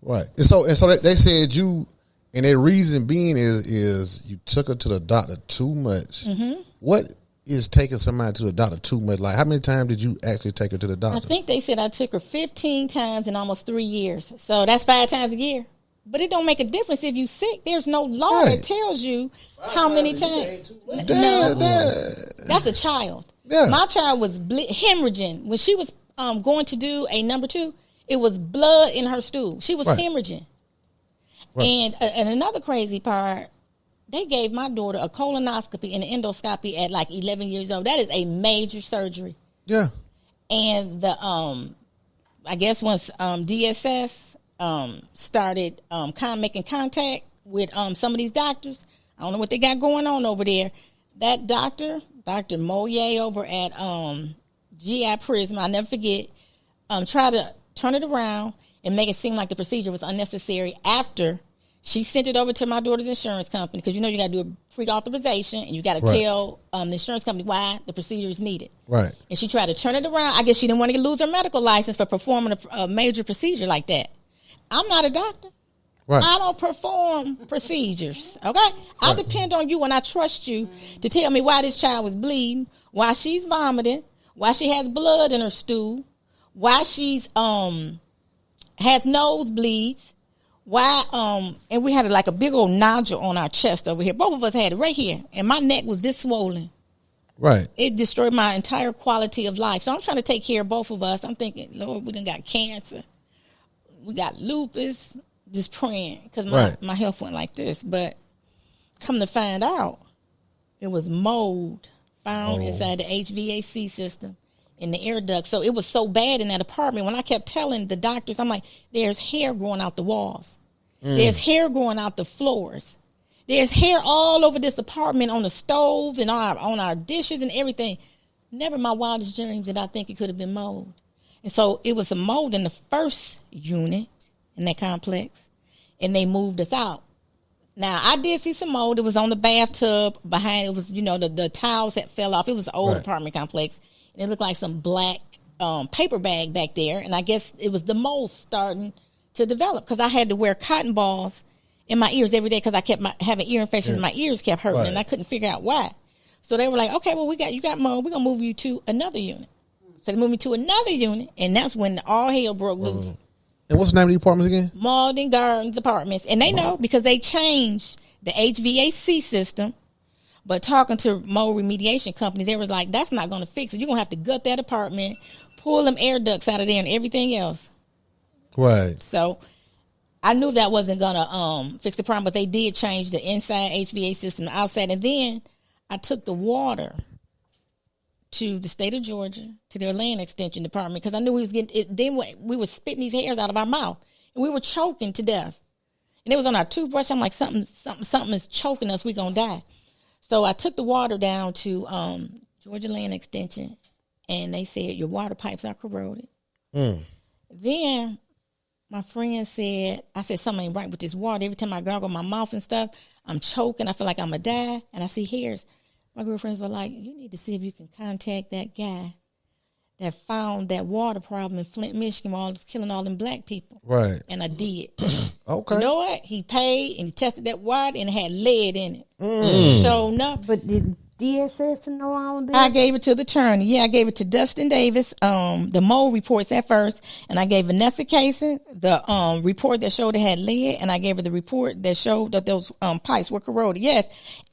Right. And so they said you, and their reason being is you took her to the doctor too much. Mm-hmm. What is taking somebody to the doctor too much? Like, how many times did you actually take her to the doctor? I think they said I took her 15 times in almost 3 years. So that's 5 times a year. But it don't make a difference if you sick. There's no law that tells you how many times. No, that's a child. Yeah. My child was hemorrhaging. When she was going to do a number 2, it was blood in her stool. She was hemorrhaging. Right. And another crazy part, they gave my daughter a colonoscopy and an endoscopy at like 11 years old. That is a major surgery. Yeah. And the I guess once DSS started making contact with some of these doctors, I don't know what they got going on over there. That Dr. Moye over at GI Prism, I'll never forget, tried to turn it around and make it seem like the procedure was unnecessary after she sent it over to my daughter's insurance company, because you know you got to do a pre-authorization and you got to tell the insurance company why the procedure is needed. Right. And she tried to turn it around. I guess she didn't want to lose her medical license for performing a major procedure like that. I'm not a doctor. Right. I don't perform procedures. Okay? I depend on you and I trust you to tell me why this child was bleeding, why she's vomiting, why she has blood in her stool, why she's has nosebleeds, why and we had like a big old nodule on our chest over here. Both of us had it right here, and my neck was this swollen. Right. It destroyed my entire quality of life. So I'm trying to take care of both of us. I'm thinking, Lord, we done got cancer, we got lupus. Just praying, because my health went like this. But come to find out, it was mold found inside the HVAC system in the air duct. So it was so bad in that apartment. When I kept telling the doctors, I'm like, there's hair growing out the walls. There's hair growing out the floors. There's hair all over this apartment, on the stove and on our dishes and everything. Never in my wildest dreams did I think it could have been mold. And so it was a mold in the first unit in that complex, and they moved us out. Now, I did see some mold. It was on the bathtub behind. It was, the tiles that fell off. It was an old apartment complex, and it looked like some black paper bag back there. And I guess it was the mold starting to develop, because I had to wear cotton balls in my ears every day because I kept having ear infections. My ears kept hurting, and I couldn't figure out why. So they were like, okay, well, you got mold. We're going to move you to another unit. So they moved me to another unit, and that's when all hell broke loose. And what's the name of the apartments again? Malden Gardens Apartments. And they know because they changed the HVAC system. But talking to mold remediation companies, they was like, that's not going to fix it. You're going to have to gut that apartment, pull them air ducts out of there and everything else. Right. So I knew that wasn't going to fix the problem, but they did change the inside HVAC system outside. And then I took the water to the state of Georgia, to their land extension department, because I knew we was getting it. Then we were spitting these hairs out of our mouth, and we were choking to death. And it was on our toothbrush. I'm like, something is choking us. We're gonna die. So I took the water down to Georgia Land Extension, and they said your water pipes are corroded. Then my friend said, I said something ain't right with this water. Every time I gargle my mouth and stuff, I'm choking. I feel like I'm gonna die, and I see hairs. My girlfriends were like, you need to see if you can contact that guy that found that water problem in Flint, Michigan, while it's killing all them black people. Right. And I did. Okay. You know what? He paid, and he tested that water, and it had lead in it. So enough. But did DSS know all that? I gave it to the attorney. Yeah, I gave it to Dustin Davis, the mold reports at first, and I gave Vanessa Kaysen the report that showed it had lead, and I gave her the report that showed that those pipes were corroded. Yes,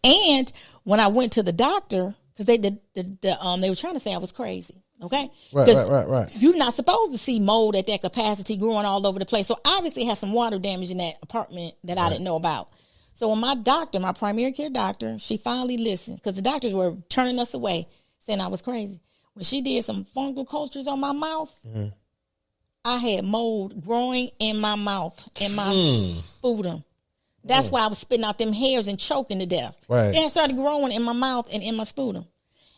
and when I went to the doctor, because they were trying to say I was crazy. Okay, right. You're not supposed to see mold at that capacity growing all over the place. So obviously, it has some water damage in that apartment that I didn't know about. So when my doctor, my primary care doctor, she finally listened, because the doctors were turning us away, saying I was crazy. When she did some fungal cultures on my mouth, I had mold growing in my mouth, in my sputum. That's why I was spitting out them hairs and choking to death. Right. It started growing in my mouth and in my sputum.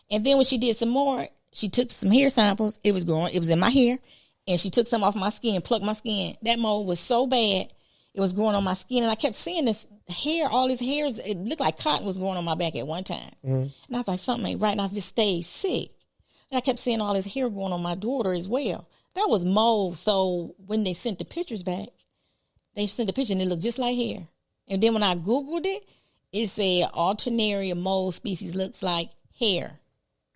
And then when she did some more, she took some hair samples. It was growing. It was in my hair. And she took some off my skin, plucked my skin. That mold was so bad, it was growing on my skin. And I kept seeing this hair, all these hairs. It looked like cotton was growing on my back at one time. And I was like, something ain't right. And I just stayed sick. And I kept seeing all this hair growing on my daughter as well. That was mold. So when they sent the pictures back, they sent the picture and it looked just like hair. And then when I Googled it, it said alternaria mold species looks like hair.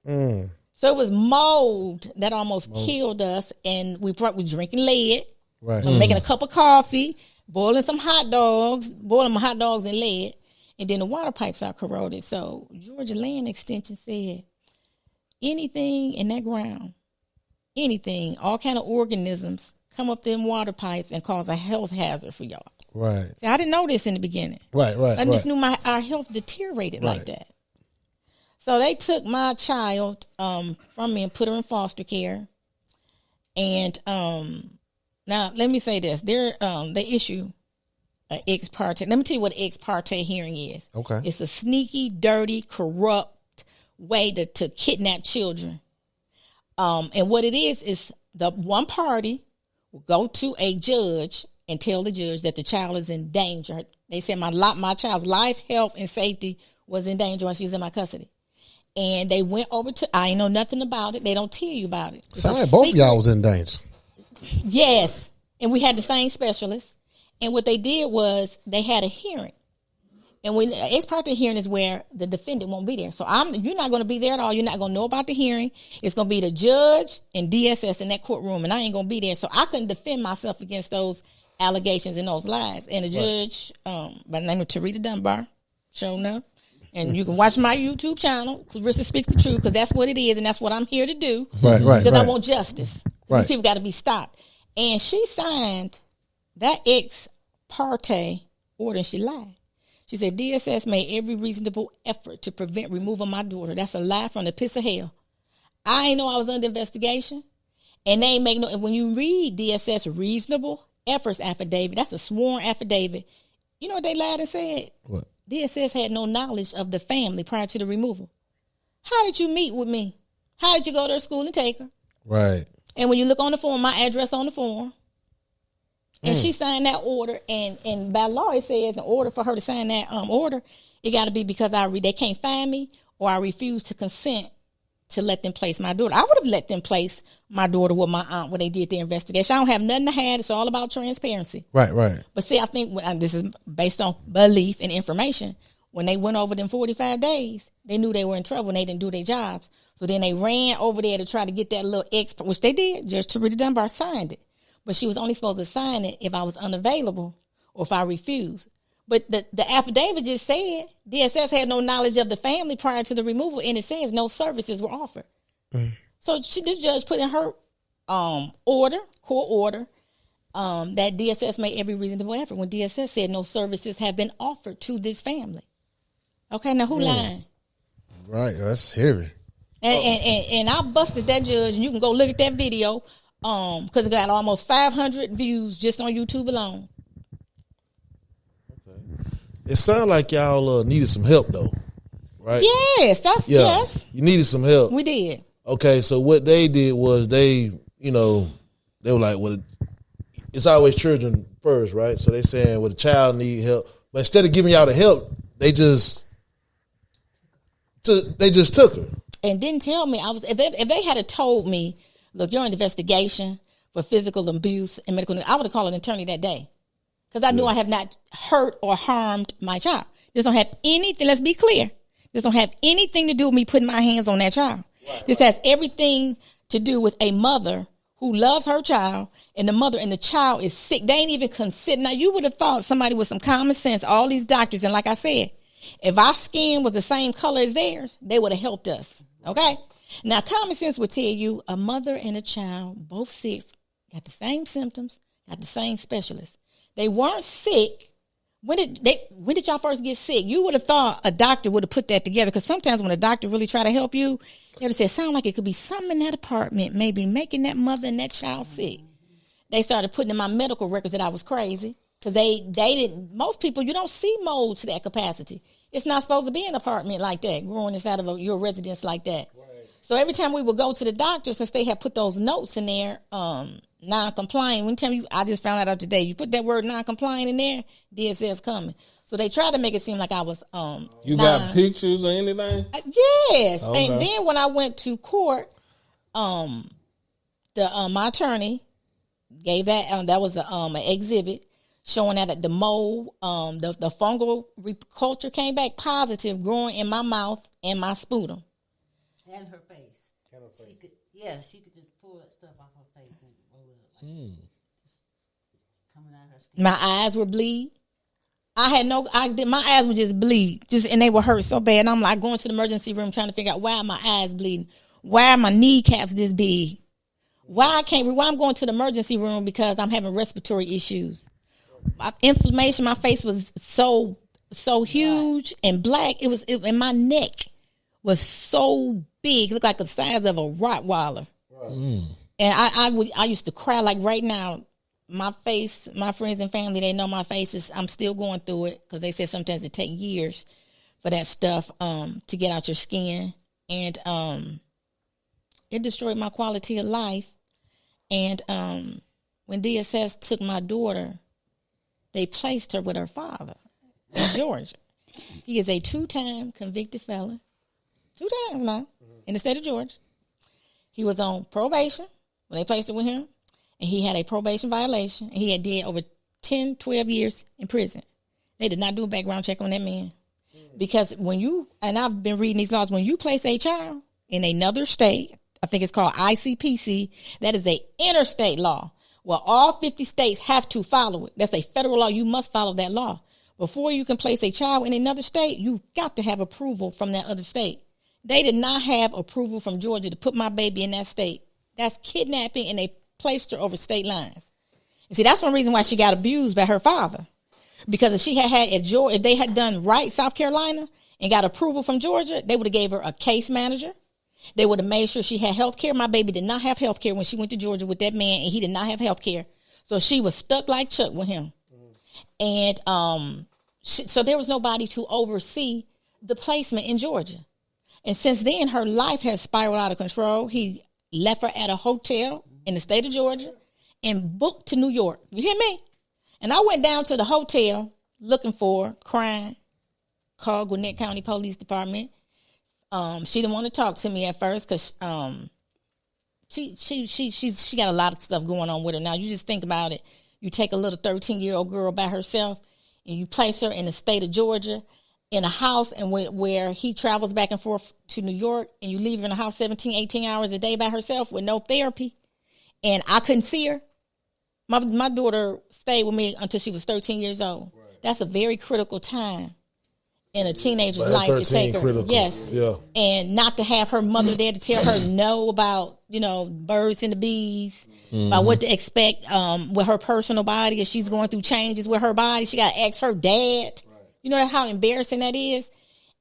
So it was mold that almost killed us. And we was drinking lead, making a cup of coffee, boiling some hot dogs, boiling my hot dogs in lead. And then the water pipes are corroded. So Georgia Land Extension said, anything in that ground, anything, all kind of organisms come up them water pipes and cause a health hazard for y'all. Right. See, I didn't know this in the beginning. Right. I just knew our health deteriorated like that. So they took my child from me and put her in foster care. And now let me say this: they issue an ex parte. Let me tell you what ex parte hearing is. Okay. It's a sneaky, dirty, corrupt way to kidnap children. And what it is the one party will go to a judge and tell the judge that the child is in danger. They said my child's life, health, and safety was in danger while she was in my custody. And they went over to, I ain't know nothing about it. They don't tell you about it. Sound like both of y'all was in danger. Yes. And we had the same specialist. And what they did was they had a hearing. And when ex parte hearing is where the defendant won't be there. So you're not going to be there at all. You're not going to know about the hearing. It's going to be the judge and DSS in that courtroom. And I ain't going to be there. So I couldn't defend myself against those allegations and those lies. And the judge, by the name of Tarita Dunbar, showing up. And you can watch my YouTube channel, Clarissa Speaks the Truth, because that's what it is, and that's what I'm here to do. Right. Because I want justice. These people got to be stopped. And she signed that ex parte order, and she lied. She said, DSS made every reasonable effort to prevent removal of my daughter. That's a lie from the pits of hell. I ain't know I was under investigation. And they ain't make no, and when you read DSS reasonable efforts affidavit, that's a sworn affidavit. You know what they lied and said? What? DSS had no knowledge of the family prior to the removal. How did you meet with me? How did you go to her school and take her? Right. And when you look on the form, my address on the form, and she signed that order, and by law it says in order for her to sign that order, it got to be because they can't find me or I refuse to consent to let them place my daughter. I would have let them place my daughter with my aunt when they did the investigation. I don't have nothing to hide. It's all about transparency. Right. But see, I think this is based on belief and information. When they went over them 45 days, they knew they were in trouble and they didn't do their jobs. So then they ran over there to try to get that little which they did. Judge Tarita Dunbar signed it. But she was only supposed to sign it if I was unavailable or if I refused. But the affidavit just said DSS had no knowledge of the family prior to the removal, and it says no services were offered. So the judge put in her court order, that DSS made every reasonable effort when DSS said no services have been offered to this family. Okay, now who lying? Right, that's heavy. And I busted that judge, and you can go look at that video because it got almost 500 views just on YouTube alone. It sounded like y'all needed some help, though, right? Yes, yes. You needed some help. We did. Okay, so what they did was they were like, well, it's always children first, right? So they saying, well, the child need help. But instead of giving y'all the help, they just took her. And didn't tell me. If they had told me, look, you're in investigation for physical abuse and medical, I would have called an attorney that day. Because I knew I have not hurt or harmed my child. This don't have anything, let's be clear. This don't have anything to do with me putting my hands on that child. This has everything to do with a mother who loves her child, and the mother and the child is sick. They ain't even consider. Now, you would have thought somebody with some common sense, all these doctors, and like I said, if our skin was the same color as theirs, they would have helped us. Okay? Now, common sense would tell you a mother and a child, both sick, got the same symptoms, got the same specialist. They weren't sick. When did y'all first get sick? You would have thought a doctor would have put that together, because sometimes when a doctor really try to help you, they would have said, sound like it could be something in that apartment, maybe making that mother and that child sick. They started putting in my medical records that I was crazy, because they didn't. Most people, you don't see mold to that capacity. It's not supposed to be an apartment like that, growing inside of your residence like that. Right. So every time we would go to the doctor, since they had put those notes in there, non-compliant. One time I just found out today, you put that word non-compliant in there, DSS coming. So they tried to make it seem like I was You got pictures or anything? Yes. Okay. And then when I went to court, my attorney gave that was an exhibit showing that the mold, the fungal culture came back positive, growing in my mouth and my sputum. And her face. She could just pull that stuff off her face and roll it up. Just coming out of her skin. My eyes were bleed. My eyes would just bleed, and they would hurt so bad. And I'm like going to the emergency room trying to figure out why are my eyes bleeding? Why are my kneecaps this big? Why I'm going to the emergency room? Because I'm having respiratory issues. My inflammation, my face was so huge and black. And my neck was so big, looked like the size of a Rottweiler. Right. And I used to cry. Like right now, my face, my friends and family, they know my face I'm still going through it, because they said sometimes it takes years for that stuff to get out your skin. And it destroyed my quality of life. And when DSS took my daughter, they placed her with her father in Georgia. He is a 2-time convicted felon. 2 times now, in the state of Georgia. He was on probation when they placed it with him, and he had a probation violation, and he had did over 10, 12 years in prison. They did not do a background check on that man. Because and I've been reading these laws, when you place a child in another state, I think it's called ICPC, that is a interstate law. Well, all 50 states have to follow it. That's a federal law. You must follow that law. Before you can place a child in another state, you've got to have approval from that other state. They did not have approval from Georgia to put my baby in that state. That's kidnapping, and they placed her over state lines. And see, that's one reason why she got abused by her father. Because if they had done right, South Carolina, and got approval from Georgia, they would have gave her a case manager. They would have made sure she had health care. My baby did not have health care when she went to Georgia with that man, and he did not have health care. So she was stuck like Chuck with him. And So there was nobody to oversee the placement in Georgia. And since then, her life has spiraled out of control. He left her at a hotel in the state of Georgia and booked to New York. You hear me? And I went down to the hotel looking for her, crying, called Gwinnett County Police Department. She didn't want to talk to me at first because she got a lot of stuff going on with her. Now, you just think about it. You take a little 13-year-old girl by herself and you place her in the state of Georgia in a house and where he travels back and forth to New York, and you leave her in the house 17, 18 hours a day by herself with no therapy. And I couldn't see her. My daughter stayed with me until she was 13 years old. Right. That's a very critical time in a teenager's life to take her. Critical. Yes. Yeah. And not to have her mother there to tell her no about, birds and the bees, about what to expect with her personal body as she's going through changes with her body. She got to ask her dad. Right. You know how embarrassing that is?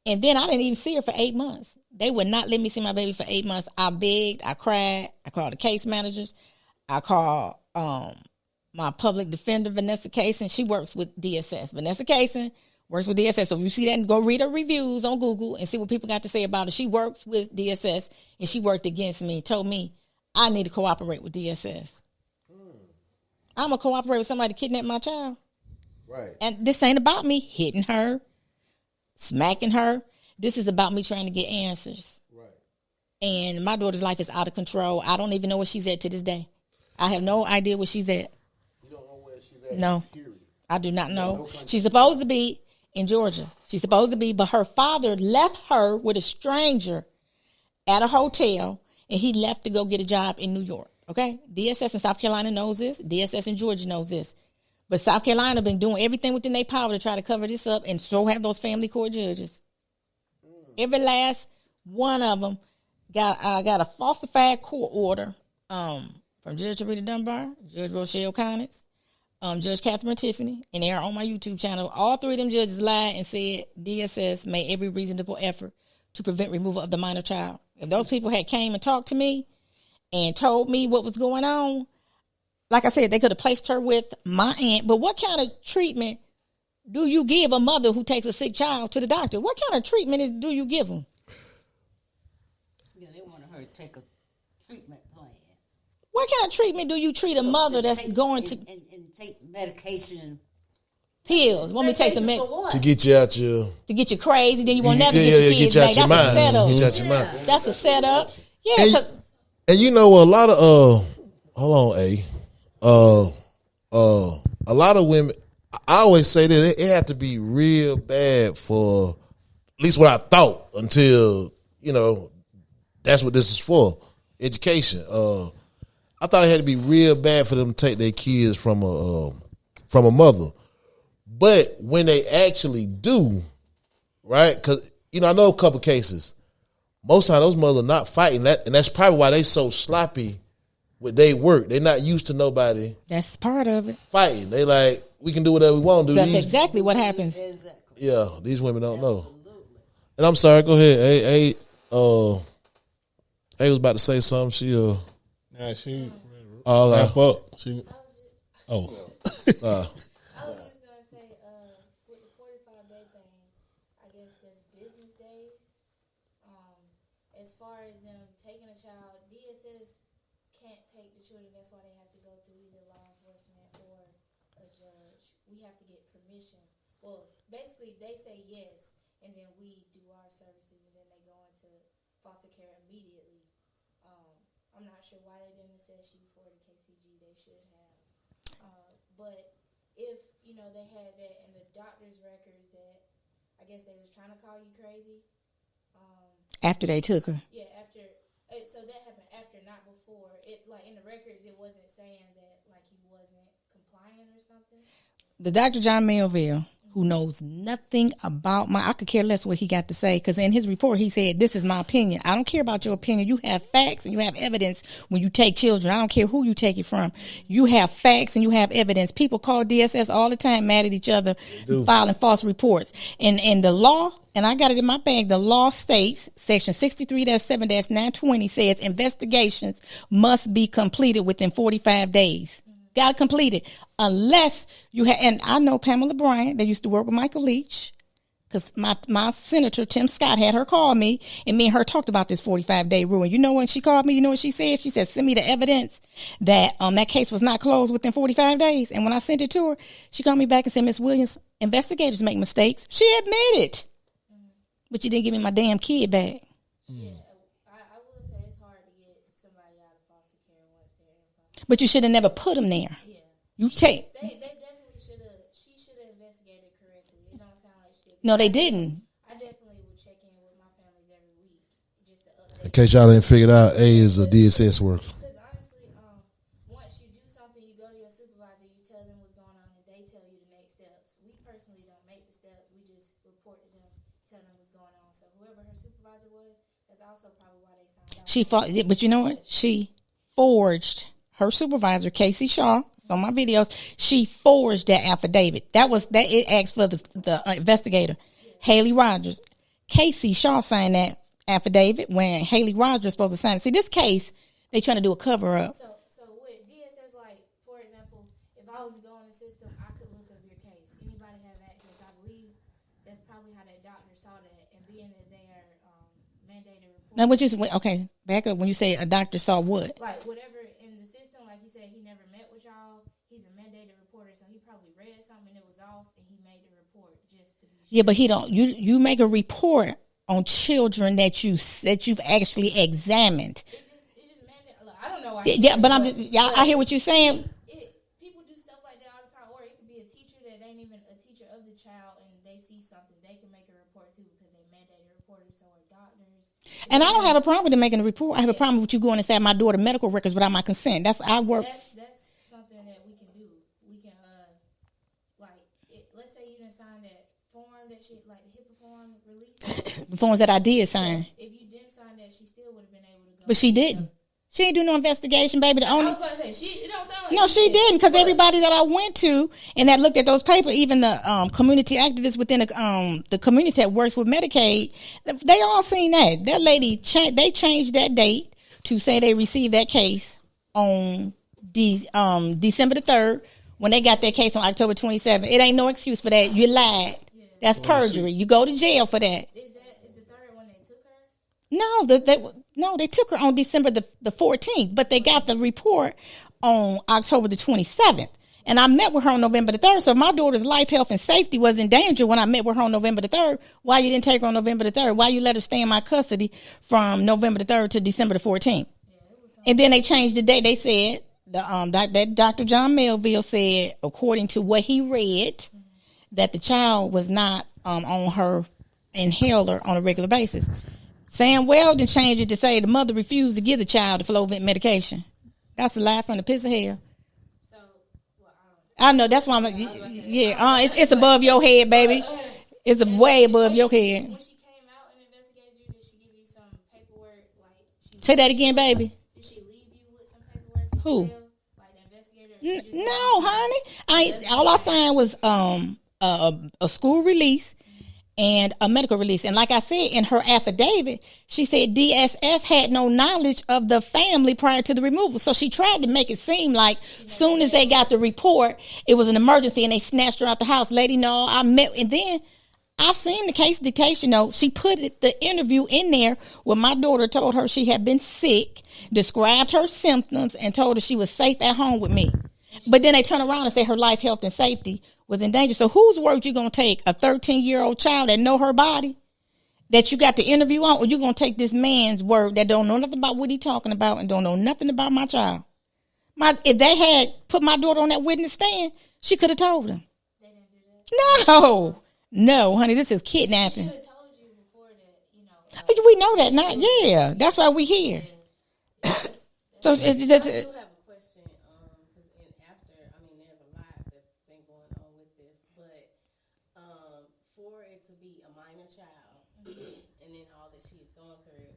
And then I didn't even see her for 8 months. They would not let me see my baby for 8 months. I begged. I cried. I called the case managers. I called my public defender, Vanessa Kaysen. She works with DSS. Vanessa Kaysen works with DSS. So if you see that, go read her reviews on Google and see what people got to say about her. She works with DSS, and she worked against me, told me I need to cooperate with DSS. I'm going to cooperate with somebody to kidnap my child. Right. And this ain't about me hitting her, smacking her. This is about me trying to get answers. Right. And my daughter's life is out of control. I don't even know where she's at to this day. I have no idea where she's at. You don't know where she's at? No. Period. I do not know. She's supposed to be in Georgia. She's supposed to be, but her father left her with a stranger at a hotel, and he left to go get a job in New York. Okay? DSS in South Carolina knows this. DSS in Georgia knows this. But South Carolina been doing everything within their power to try to cover this up, and so have those family court judges. Every last one of them got a falsified court order from Judge Rita Dunbar, Judge Rochelle Connors, Judge Catherine Tiffany, and they are on my YouTube channel. All three of them judges lied and said DSS made every reasonable effort to prevent removal of the minor child. If those people had came and talked to me and told me what was going on, like I said, they could have placed her with my aunt. But what kind of treatment do you give a mother who takes a sick child to the doctor? What kind of treatment do you give them? Yeah, they wanted her to take a treatment plan. What kind of treatment do you treat a mother that's going to and take medication? Pills. Want me to take some to get you out your to get you crazy? Then you won't never get your kids back. That's a setup. Get you out your mind. That's a setup. Yeah. And you know a lot of hold on, a lot of women. I always say that it had to be real bad for, at least what I thought, until that's what this is for, education. I thought it had to be real bad for them to take their kids from a mother. But when they actually do, right? Because I know a couple cases. Most of those mothers are not fighting that, and that's probably why they so sloppy with their work. They're not used to nobody. That's part of it. Fighting. They like, we can do whatever we want to do. That's exactly what happens. Exactly. Yeah, these women don't know. And I'm sorry. Go ahead. A was about to say something. She she all right. wrap up. I was just gonna say, with the 45-day thing, I guess that's business days. As far as them taking a child, DSS can't take the children. That's why they have to go through either law enforcement or a judge. We have to get permission. Well, basically, they say yes, and then we do our services, and then they go into foster care immediately. I'm not sure why they didn't assess you for the KCG. They should have. But if, they had that in the doctor's records that I guess they was trying to call you crazy. After they took her. Yeah, after. So that happened after, not before. It in the records, it wasn't saying that he wasn't compliant or something. The Dr. John Melville, who knows nothing about I could care less what he got to say, because in his report he said, this is my opinion. I don't care about your opinion. You have facts and you have evidence when you take children. I don't care who you take it from. You have facts and you have evidence. People call DSS all the time mad at each other, filing false reports. And the law, and I got it in my bag, the law states, section 63-7-920 says investigations must be completed within 45 days. Got to complete it. Unless you have, and I know Pamela Bryant, that used to work with Michael Leach, because my senator, Tim Scott, had her call me, and me and her talked about this 45-day rule. And you know when she called me, you know what she said? She said, send me the evidence that that case was not closed within 45 days. And when I sent it to her, she called me back and said, Miss Williams, investigators make mistakes. She admitted. But you didn't give me my damn kid back. Yeah, I will say it's hard to get somebody out of foster care once they're in foster care. But you should have never put them there. Yeah. You take. They definitely should have. She should have investigated correctly. It don't sound like she did. No, they didn't. I definitely would check in with my families every week just to update. In case y'all didn't figure it out, A is a DSS worker. Because honestly, once you do something, you go to your supervisor, you tell them what's going on, and they tell you the next steps. We personally don't make the steps. We just report to them, tell them what's going on. So whoever her supervisor was, that's also probably why they signed off. She fought, but you know what? She forged her supervisor, Casey Shaw. It's on my videos. She forged that affidavit. That was that. It asked for the investigator, Haley Rogers. Casey Shaw signed that affidavit when Haley Rogers was supposed to sign it. See, this case, they trying to do a cover up. So with DSS, like, for example, if I was to go in the system, I could look up your case. Anybody have access? I believe that's probably how that doctor saw that, and being that they are mandated report. Now, what you okay? Back up. When you say a doctor saw what? Like whatever in the system, like you said, he never met with y'all. He's a mandated reporter, so he probably read something and it was off, and he made the report just to be sure. Yeah, but he don't. You make a report on children that you've actually examined. It's just mandated. Look, I don't know why. Yeah, but I'm just. Yeah, I hear what you're saying. People do stuff like that all the time, or it could be a teacher that ain't even a teacher of the child, and they see something, they can make a report too because they mandated reporters. So are doctors. And I don't have a problem with them making a report. I have a problem with you going inside my daughter's medical records without my consent. That's I work. That's something that we can do. We can let's say you didn't sign that form that she like the HIPAA form release. The forms that I did sign. If you didn't sign that, she still would have been able to go. But she didn't. She ain't do no investigation, baby. The I only was about to say it don't sound like no, she didn't, because everybody that I went to and that looked at those papers, even the community activists within the community that works with Medicaid, they all seen that. That lady, they changed that date to say they received that case on December the 3rd when they got that case on October 27th. It ain't no excuse for that. You lied. That's perjury. You go to jail for that. Is the 3rd when they took her? No, they took her on December the 14th, but they got the report on October the 27th. And I met with her on November the 3rd. So if my daughter's life, health, and safety was in danger when I met with her on November the 3rd, why you didn't take her on November the 3rd? Why you let her stay in my custody from November the 3rd to December the 14th? And then they changed the date. They said, that Dr. John Melville said, according to what he read, that the child was not on her inhaler on a regular basis. Sam Weldon changed it to say the mother refused to give the child the Flovent medication. That's a lie from the pits of hell. So, I know, that's why I'm like, yeah, it's above your head, baby. It's way above your head. When she came out and investigated you, did she give you some paperwork? Say that again, baby. Did she leave you with some paperwork? Who? Like the investigator? No, honey. All I signed was a school release and a medical release. And like I said, in her affidavit, she said DSS had no knowledge of the family prior to the removal. So she tried to make it seem like soon as they got the report, it was an emergency and they snatched her out the house. Lady, no, I met, and then I've seen the case dictation note. She put the interview in there where my daughter told her she had been sick, described her symptoms, and told her she was safe at home with me. But then they turn around and say her life, health, and safety was in danger. So whose word you going to take? A 13-year-old child that know her body that you got the interview on? Or you going to take this man's word that don't know nothing about what he talking about and don't know nothing about my child? If they had put my daughter on that witness stand, she could have told him. They didn't do that? No, honey, this is kidnapping. She should have told you before that, We know that now. Yeah, that's why we here. So it's just... I do have a question, because there's a lot that's been going on with this, but for it to be a minor child, and then all that she's gone through,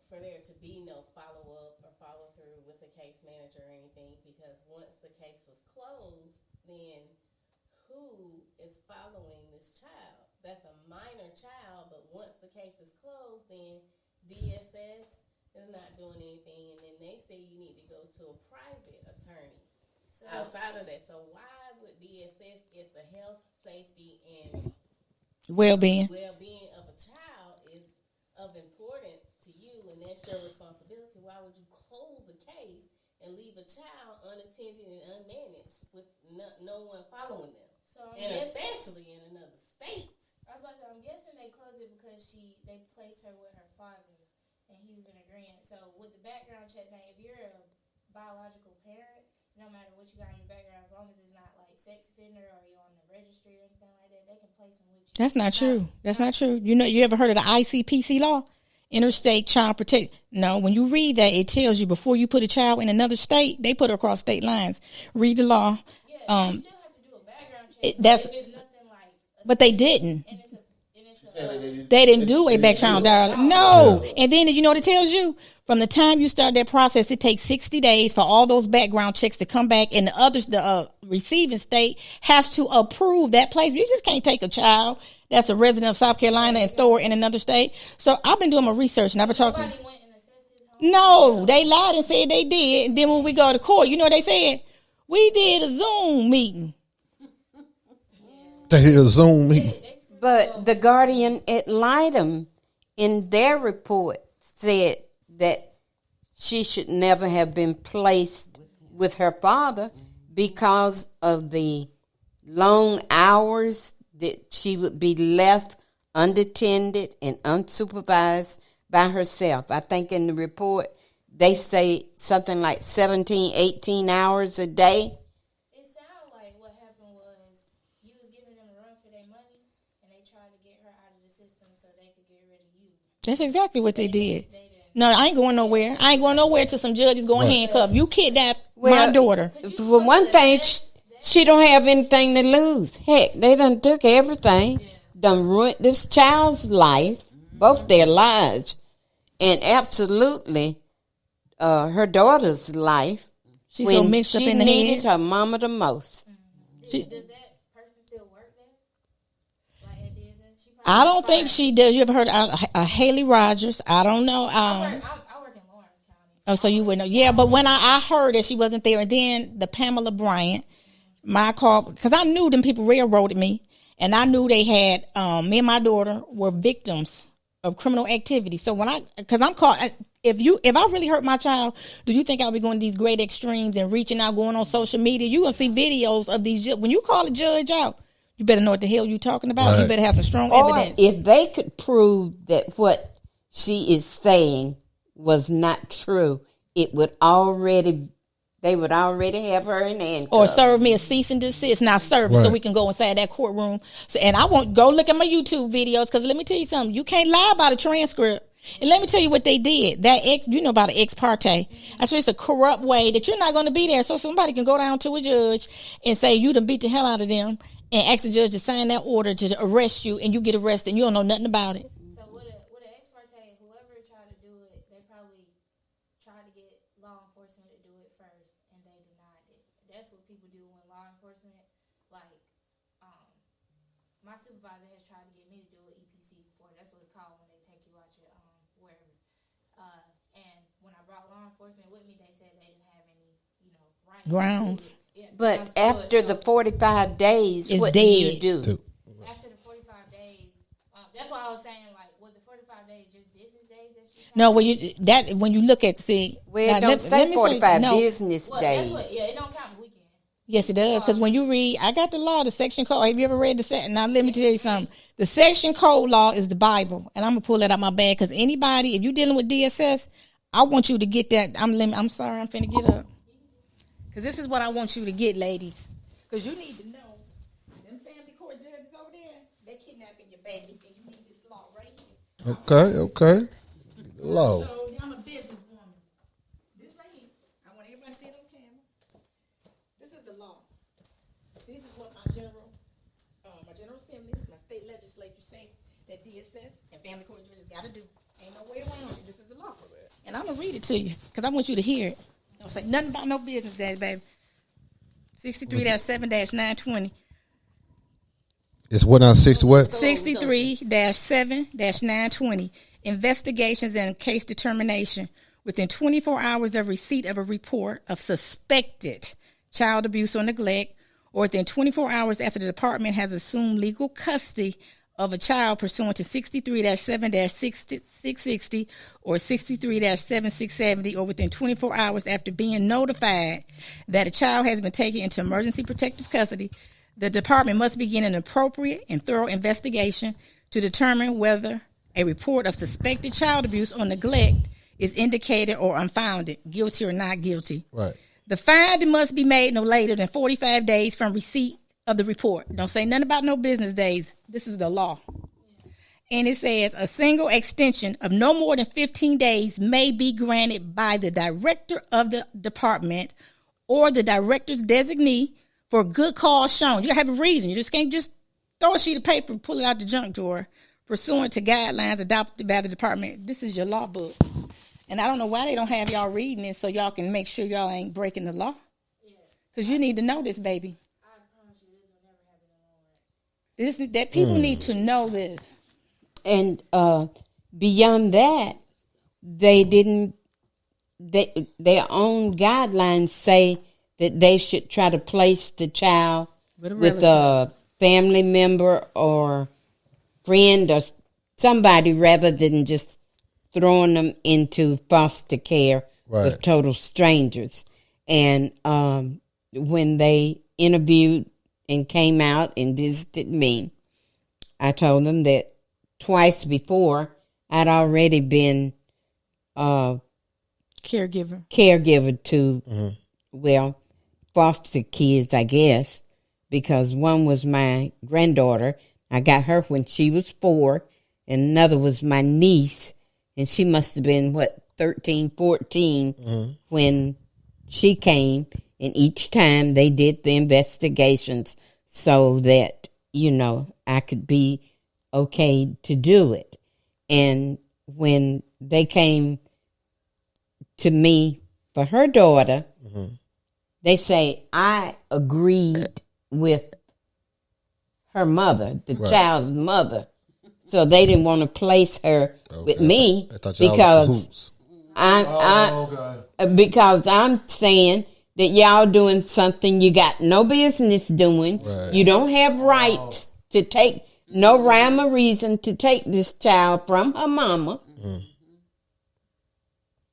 for there to be no follow-up or follow-through with the case manager or anything, because once the case was closed, then who is following this child? That's a minor child, but once the case is closed, then DSS is not doing anything, and then they say you need to go to a private attorney. outside of that. So why would DSS, if the health, safety, and Well-being. well-being of a child is of importance to you, and that's your responsibility, why would you close a case and leave a child unattended and unmanaged with no one following them? So especially in another state. I was about to say, I'm guessing they closed it because they placed her with her father, and he was in agreement. So with the background check thing, if you're a biological parent, no matter what you got in your background, as long as it's not like sex offender or you're on the registry or anything like that, they can place them with you. That's not true. That's not true. You ever heard of the ICPC law? Interstate Child Protect. No, when you read that, it tells you before you put a child in another state, they put her across state lines. Read the law. Yeah, you still have to do a background check. That's, if it's nothing like but they didn't. and They didn't do a background, darling. No. And then you know what it tells you? From the time you start that process, it takes 60 days for all those background checks to come back, and the receiving state has to approve that placement. You just can't take a child that's a resident of South Carolina and throw her in another state. So I've been doing my research, and I've been talking. somebody went and assessed his home. No, they lied and said they did. And then when we go to court, you know what they said? We did a Zoom meeting. They did a Zoom meeting. But the Guardian ad litem in their report said that she should never have been placed with her father because of the long hours that she would be left unattended and unsupervised by herself. I think in the report they say something like 17, 18 hours a day. It sounded like what happened was you was giving them a run for their money, and they tried to get her out of the system so they could get rid of you. That's exactly what they did. No, I ain't going nowhere. I ain't going nowhere till some judges go and handcuff. You kidnap my daughter. For one thing, she don't have anything to lose. Heck, they done took everything, done ruined this child's life, both their lives, and absolutely her daughter's life. She's so mixed up in the She needed head. her mama the most. Does that person still work there? Like at DSS? She probably I don't think she does. You ever heard of Haley Rogers? I don't know. I work in Lawrence County. Oh, so you wouldn't know. Yeah, but when I heard that she wasn't there, and then the Pamela Bryant, my call, because I knew them people railroaded me, and I knew they had, me and my daughter were victims of criminal activity. So because I'm called, if I really hurt my child, do you think I'll be going to these great extremes and reaching out, going on social media? You're going to see videos of these. When you call a judge out, you better know what the hell you're talking about. Right. You better have some strong evidence. If they could prove that what she is saying was not true, they would already have her in handcuffs. Or serve me a cease and desist, not service, so we can go inside that courtroom. So, and I won't go look at my YouTube videos, because let me tell you something. You can't lie about a transcript. And let me tell you what they did. You know about an ex parte. Actually, it's a corrupt way that you're not going to be there. So somebody can go down to a judge and say you done beat the hell out of them, and ask the judge to sign that order to arrest you, and you get arrested and you don't know nothing about it. So with an ex parte, whoever tried to do it, they probably tried to get law enforcement to do it first, and they denied it. That's what people do when law enforcement, like, my supervisor has tried to get me to do an EPC before. That's what it's called when they take you out your wherever. And when I brought law enforcement with me, they said they didn't have any, right grounds. Yeah, But after the 45 days, it's what dead. do you do? After the 45 days, that's why I was saying, like, was the 45 days just business days that she? No, when you look at Well, it don't say 45 business days. It don't count the weekend. Yes, it does. Because when you read, I got the law, the section code. Have you ever read the section? Now, let me tell you something. The section code law is the Bible. And I'm going to pull that out my bag. Because anybody, if you're dealing with DSS, I want you to get that. I'm sorry, I'm finna get up. Because this is what I want you to get, ladies. Because you need to know, them family court judges over there, they kidnapping your babies. And you need this law right here. Okay. Law. So, I'm a businesswoman. This right here, I want everybody to see it on camera. This is the law. This is what my general assembly, my state legislature say that DSS and family court judges got to do. Ain't no way around it. This is the law. And I'm going to read it to you because I want you to hear it. Don't say nothing about no business, daddy, baby. 63-7-920. It's what on 60 what? 63-7-920. Investigations and case determination within 24 hours of receipt of a report of suspected child abuse or neglect, or within 24 hours after the department has assumed legal custody of a child pursuant to 63-7-660 or 63-7670, or within 24 hours after being notified that a child has been taken into emergency protective custody, the department must begin an appropriate and thorough investigation to determine whether a report of suspected child abuse or neglect is indicated or unfounded, guilty or not guilty. Right. The finding must be made no later than 45 days from receipt of the report. Don't say nothing about no business days. This is the law. And it says a single extension of no more than 15 days may be granted by the director of the department or the director's designee for good cause shown. You have a reason. You just can't just throw a sheet of paper and pull it out the junk drawer pursuant to guidelines adopted by the department. This is your law book. And I don't know why they don't have y'all reading this so y'all can make sure y'all ain't breaking the law. Because you need to know this, baby. That people need to know this. And beyond that, their own guidelines say that they should try to place the child with a family member or friend or somebody rather than just throwing them into foster care with total strangers. And when they interviewed and came out and visited me, I told them that twice before I'd already been caregiver to, well, foster kids, I guess, because one was my granddaughter. I got her when she was 4, and another was my niece, and she must have been, 13, 14 when she came. And each time they did the investigations so that, I could be okay to do it. And when they came to me for her daughter, they say, I agreed with her mother, the child's mother. So they didn't want to place her with me because because I'm saying that y'all doing something you got no business doing. Right. You don't have rights to take, no rhyme or reason to take this child from her mama.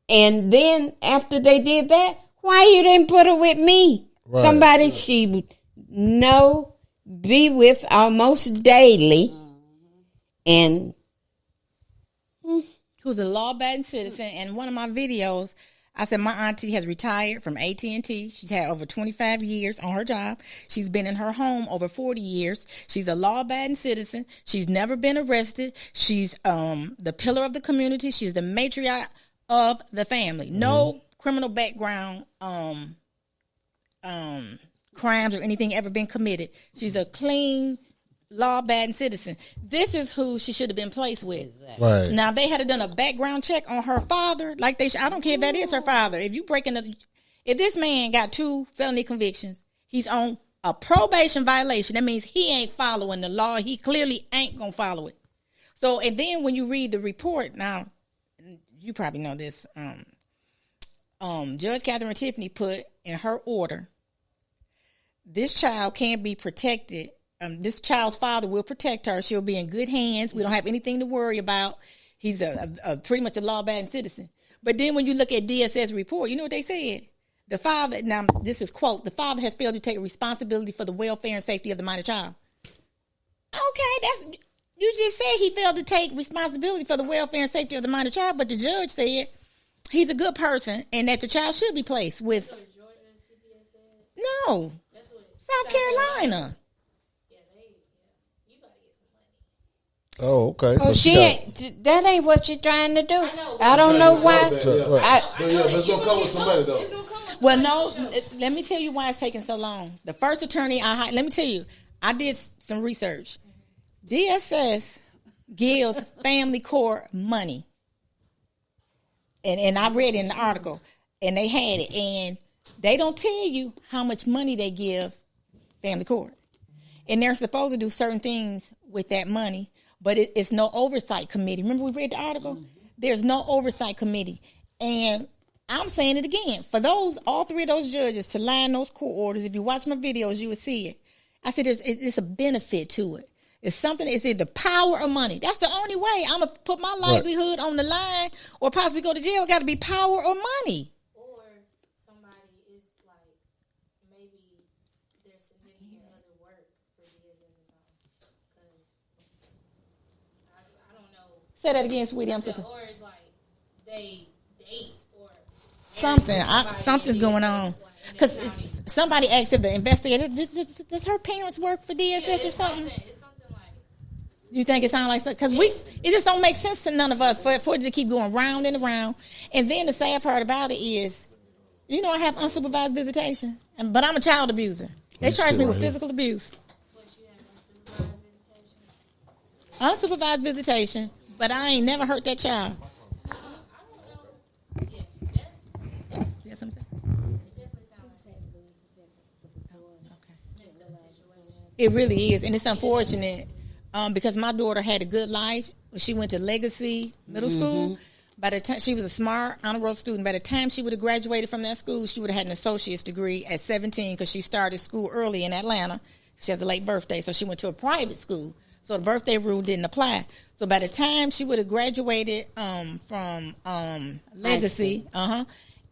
And then after they did that, why you didn't put her with me? Right. Somebody she would know, be with almost daily, and who's a law-abiding citizen. And one of my videos, I said my auntie has retired from AT&T. She's had over 25 years on her job. She's been in her home over 40 years. She's a law-abiding citizen. She's never been arrested. She's the pillar of the community. She's the matriarch of the family. No criminal background crimes or anything ever been committed. She's a clean, law-abiding citizen. This is who she should have been placed with. Exactly. Right. Now, if they had done a background check on her father, like I don't care if that is her father. If this man got 2 felony convictions, he's on a probation violation. That means he ain't following the law. He clearly ain't gonna follow it. So, and then when you read the report, now you probably know this. Judge Catherine Tiffany put in her order, this child can be protected. This child's father will protect her. She'll be in good hands. We don't have anything to worry about. He's a pretty much a law-abiding citizen. But then when you look at DSS report, you know what they said? The father, now this is quote, the father has failed to take responsibility for the welfare and safety of the minor child. Okay, you just said he failed to take responsibility for the welfare and safety of the minor child, but the judge said he's a good person and that the child should be placed with. No, South Carolina. Oh, okay. Oh, so that ain't what she's trying to do. I don't know why. But it's going to come with some money, though. Well, no, let me tell you why it's taking so long. The first attorney let me tell you, I did some research. DSS gives family court money. And I read in the article, and they had it. And they don't tell you how much money they give family court. And they're supposed to do certain things with that money. But it's no oversight committee. Remember we read the article? There's no oversight committee. And I'm saying it again. For all three of those judges to line those court orders, if you watch my videos, you would see it. I said it's a benefit to it. It's something, it's either power or money. That's the only way I'm going to put my livelihood on the line or possibly go to jail. Got to be power or money. Or somebody is like, maybe their significant other work for DSS or something. Because I don't know. Say that again, sweetie. I'm So, or it's like they date or something's going on. Because somebody asked if the investigator, does her parents work for DSS or something? It's something like. You think it sounds like something? Because it just don't make sense to none of us for it to keep going round and around. And then the sad part about it is, I have unsupervised visitation, but I'm a child abuser. They charge me with physical abuse. What you have unsupervised visitation? Unsupervised visitation, but I ain't never hurt that child. I don't know. Yeah, that's. Yes, I'm saying. It definitely sounds like messed up situation. It really is, and it's unfortunate because my daughter had a good life. She went to Legacy Middle School. By the time she was a smart honor roll student, by the time she would have graduated from that school, she would have had an associate's degree at 17 because she started school early in Atlanta. She has a late birthday, so she went to a private school. So the birthday rule didn't apply. So by the time she would have graduated from Legacy,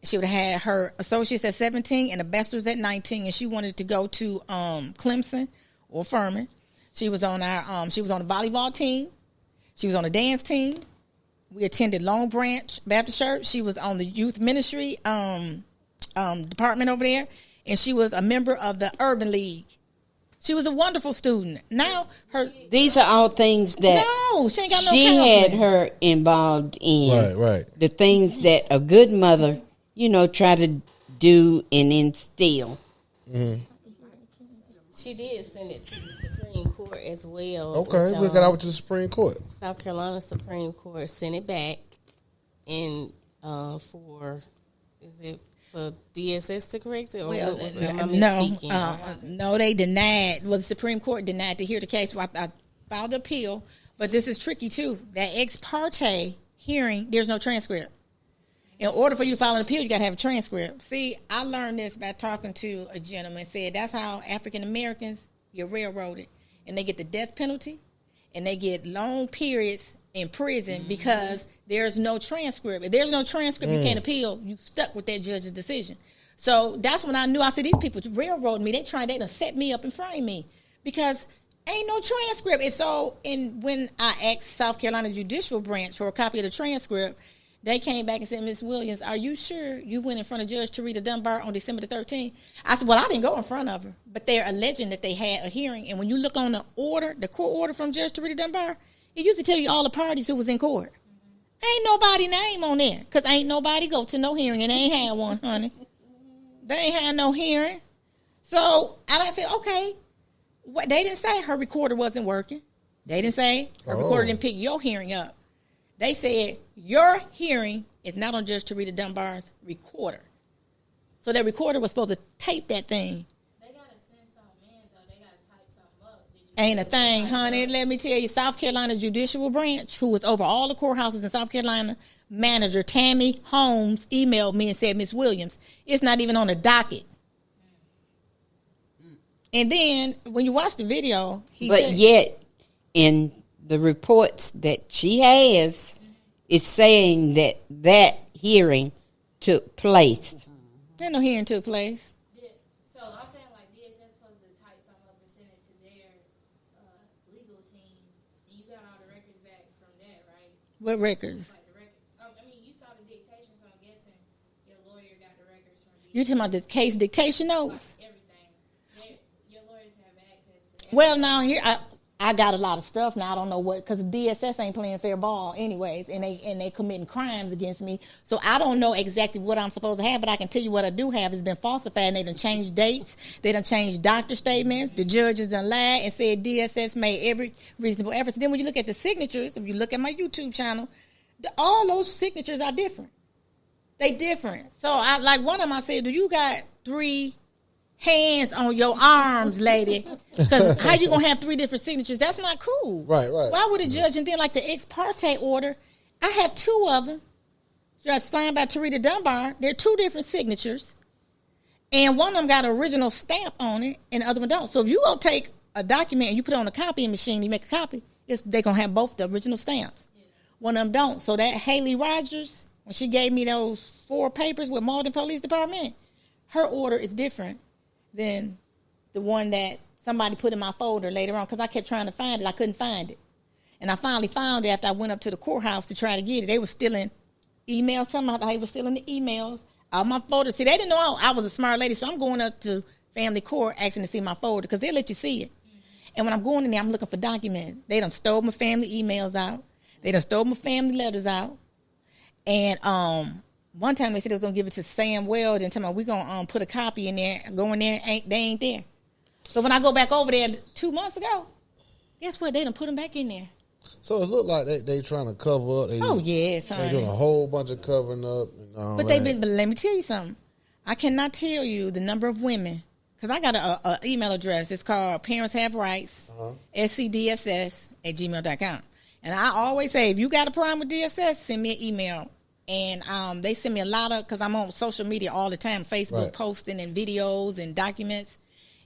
she would have had her associates at 17 and a bachelor's at 19, and she wanted to go to Clemson or Furman. She was on she was on the volleyball team. She was on the dance team. We attended Long Branch Baptist Church. She was on the youth ministry department over there, and she was a member of the Urban League. She was a wonderful student. Now these are all things that she ain't got no she counseling. had her involved in. Right. The things that a good mother, try to do and instill. She did send it to the Supreme Court as well. Okay, which, we got out to the Supreme Court. South Carolina Supreme Court sent it back, and for DSS to correct it, or Well, am I misspeaking? No, they denied. Well, the Supreme Court denied to hear the case. So I filed an appeal, but this is tricky too. That ex parte hearing, there's no transcript. In order for you to file an appeal, you got to have a transcript. See, I learned this by talking to a gentleman. Said that's how African Americans get railroaded, and they get the death penalty, and they get long periods in prison because there's no transcript. If there's no transcript, you can't appeal. You stuck with that judge's decision. So that's when I knew. I said, these people railroaded me. They done set me up and frame me because ain't no transcript. And so, when I asked South Carolina Judicial Branch for a copy of the transcript, they came back and said, Ms. Williams, are you sure you went in front of Judge Tarita Dunbar on December the 13th? I said, well, I didn't go in front of her, but they're alleging that they had a hearing. And when you look on the court order from Judge Tarita Dunbar, it used to tell you all the parties who was in court. Ain't nobody name on there because ain't nobody go to no hearing and they ain't had one, honey. They ain't had no hearing. So I said, okay. What they didn't say her recorder wasn't working. They didn't say her recorder didn't pick your hearing up. They said your hearing is not on Judge Tarita Dunbar's recorder. So that recorder was supposed to tape that thing. They gotta send something in though. They gotta type something up. Ain't a thing, honey. Let me tell you, South Carolina Judicial Branch, who was over all the courthouses in South Carolina, manager Tammy Holmes emailed me and said, Miss Williams, it's not even on the docket. And then when you watch the video, yet in the reports that she has, it's saying that hearing took place. There no hearing took place. So I'm saying like DSS supposed to type something up and send it to their legal team, and you got all the records back from that, right? What records? Like the record. I mean, you saw the dictation, so I'm guessing your lawyer got the records from DSS. You talking about the case dictation notes? Like everything. Your lawyers have access to everything. Well, now here I got a lot of stuff now. I don't know what, because the DSS ain't playing fair ball anyways, and they committing crimes against me. So I don't know exactly what I'm supposed to have, but I can tell you what I do have has been falsified. And they done changed dates. They done changed doctor statements. The judges done lied and said DSS made every reasonable effort. Then when you look at the signatures, if you look at my YouTube channel, all those signatures are different. They different. So I like one of them. I said, do you got 3 hands on your arms, lady? Because how you gonna have 3 different signatures? That's not cool. Right. Why would a judge? And then like the ex parte order, I have 2 of them. just signed by Tarita Dunbar. They're two different signatures. And one of them got an original stamp on it, and the other one don't. So if you go take a document and you put it on a copying machine, you make a copy, they're going to have both the original stamps. One of them don't. So that Haley Rogers, when she gave me those 4 papers with Malden Police Department, her order is different than the one that somebody put in my folder later on, because I kept trying to find it. I couldn't find it. And I finally found it after I went up to the courthouse to try to get it. They were stealing emails. Somehow they were stealing the emails. All my folders. See, they didn't know I was a smart lady, so I'm going up to family court asking to see my folder because they'll let you see it. And when I'm going in there, I'm looking for documents. They done stole my family emails out. They done stole my family letters out. And one time they said they was going to give it to Sam Weld and tell me we're going to put a copy in there. Go in there, they ain't there. So when I go back over there 2 months ago, guess what? They done put them back in there. So it looked like they trying to cover up. Yes, honey. They doing a whole bunch of covering up. And all But that. but let me tell you something. I cannot tell you the number of women, because I got an email address. It's called Parents Have Rights, scdss@gmail.com. And I always say, if you got a problem with DSS, send me an email. And they send me a lot of, because I'm on social media all the time, Facebook posting and videos and documents.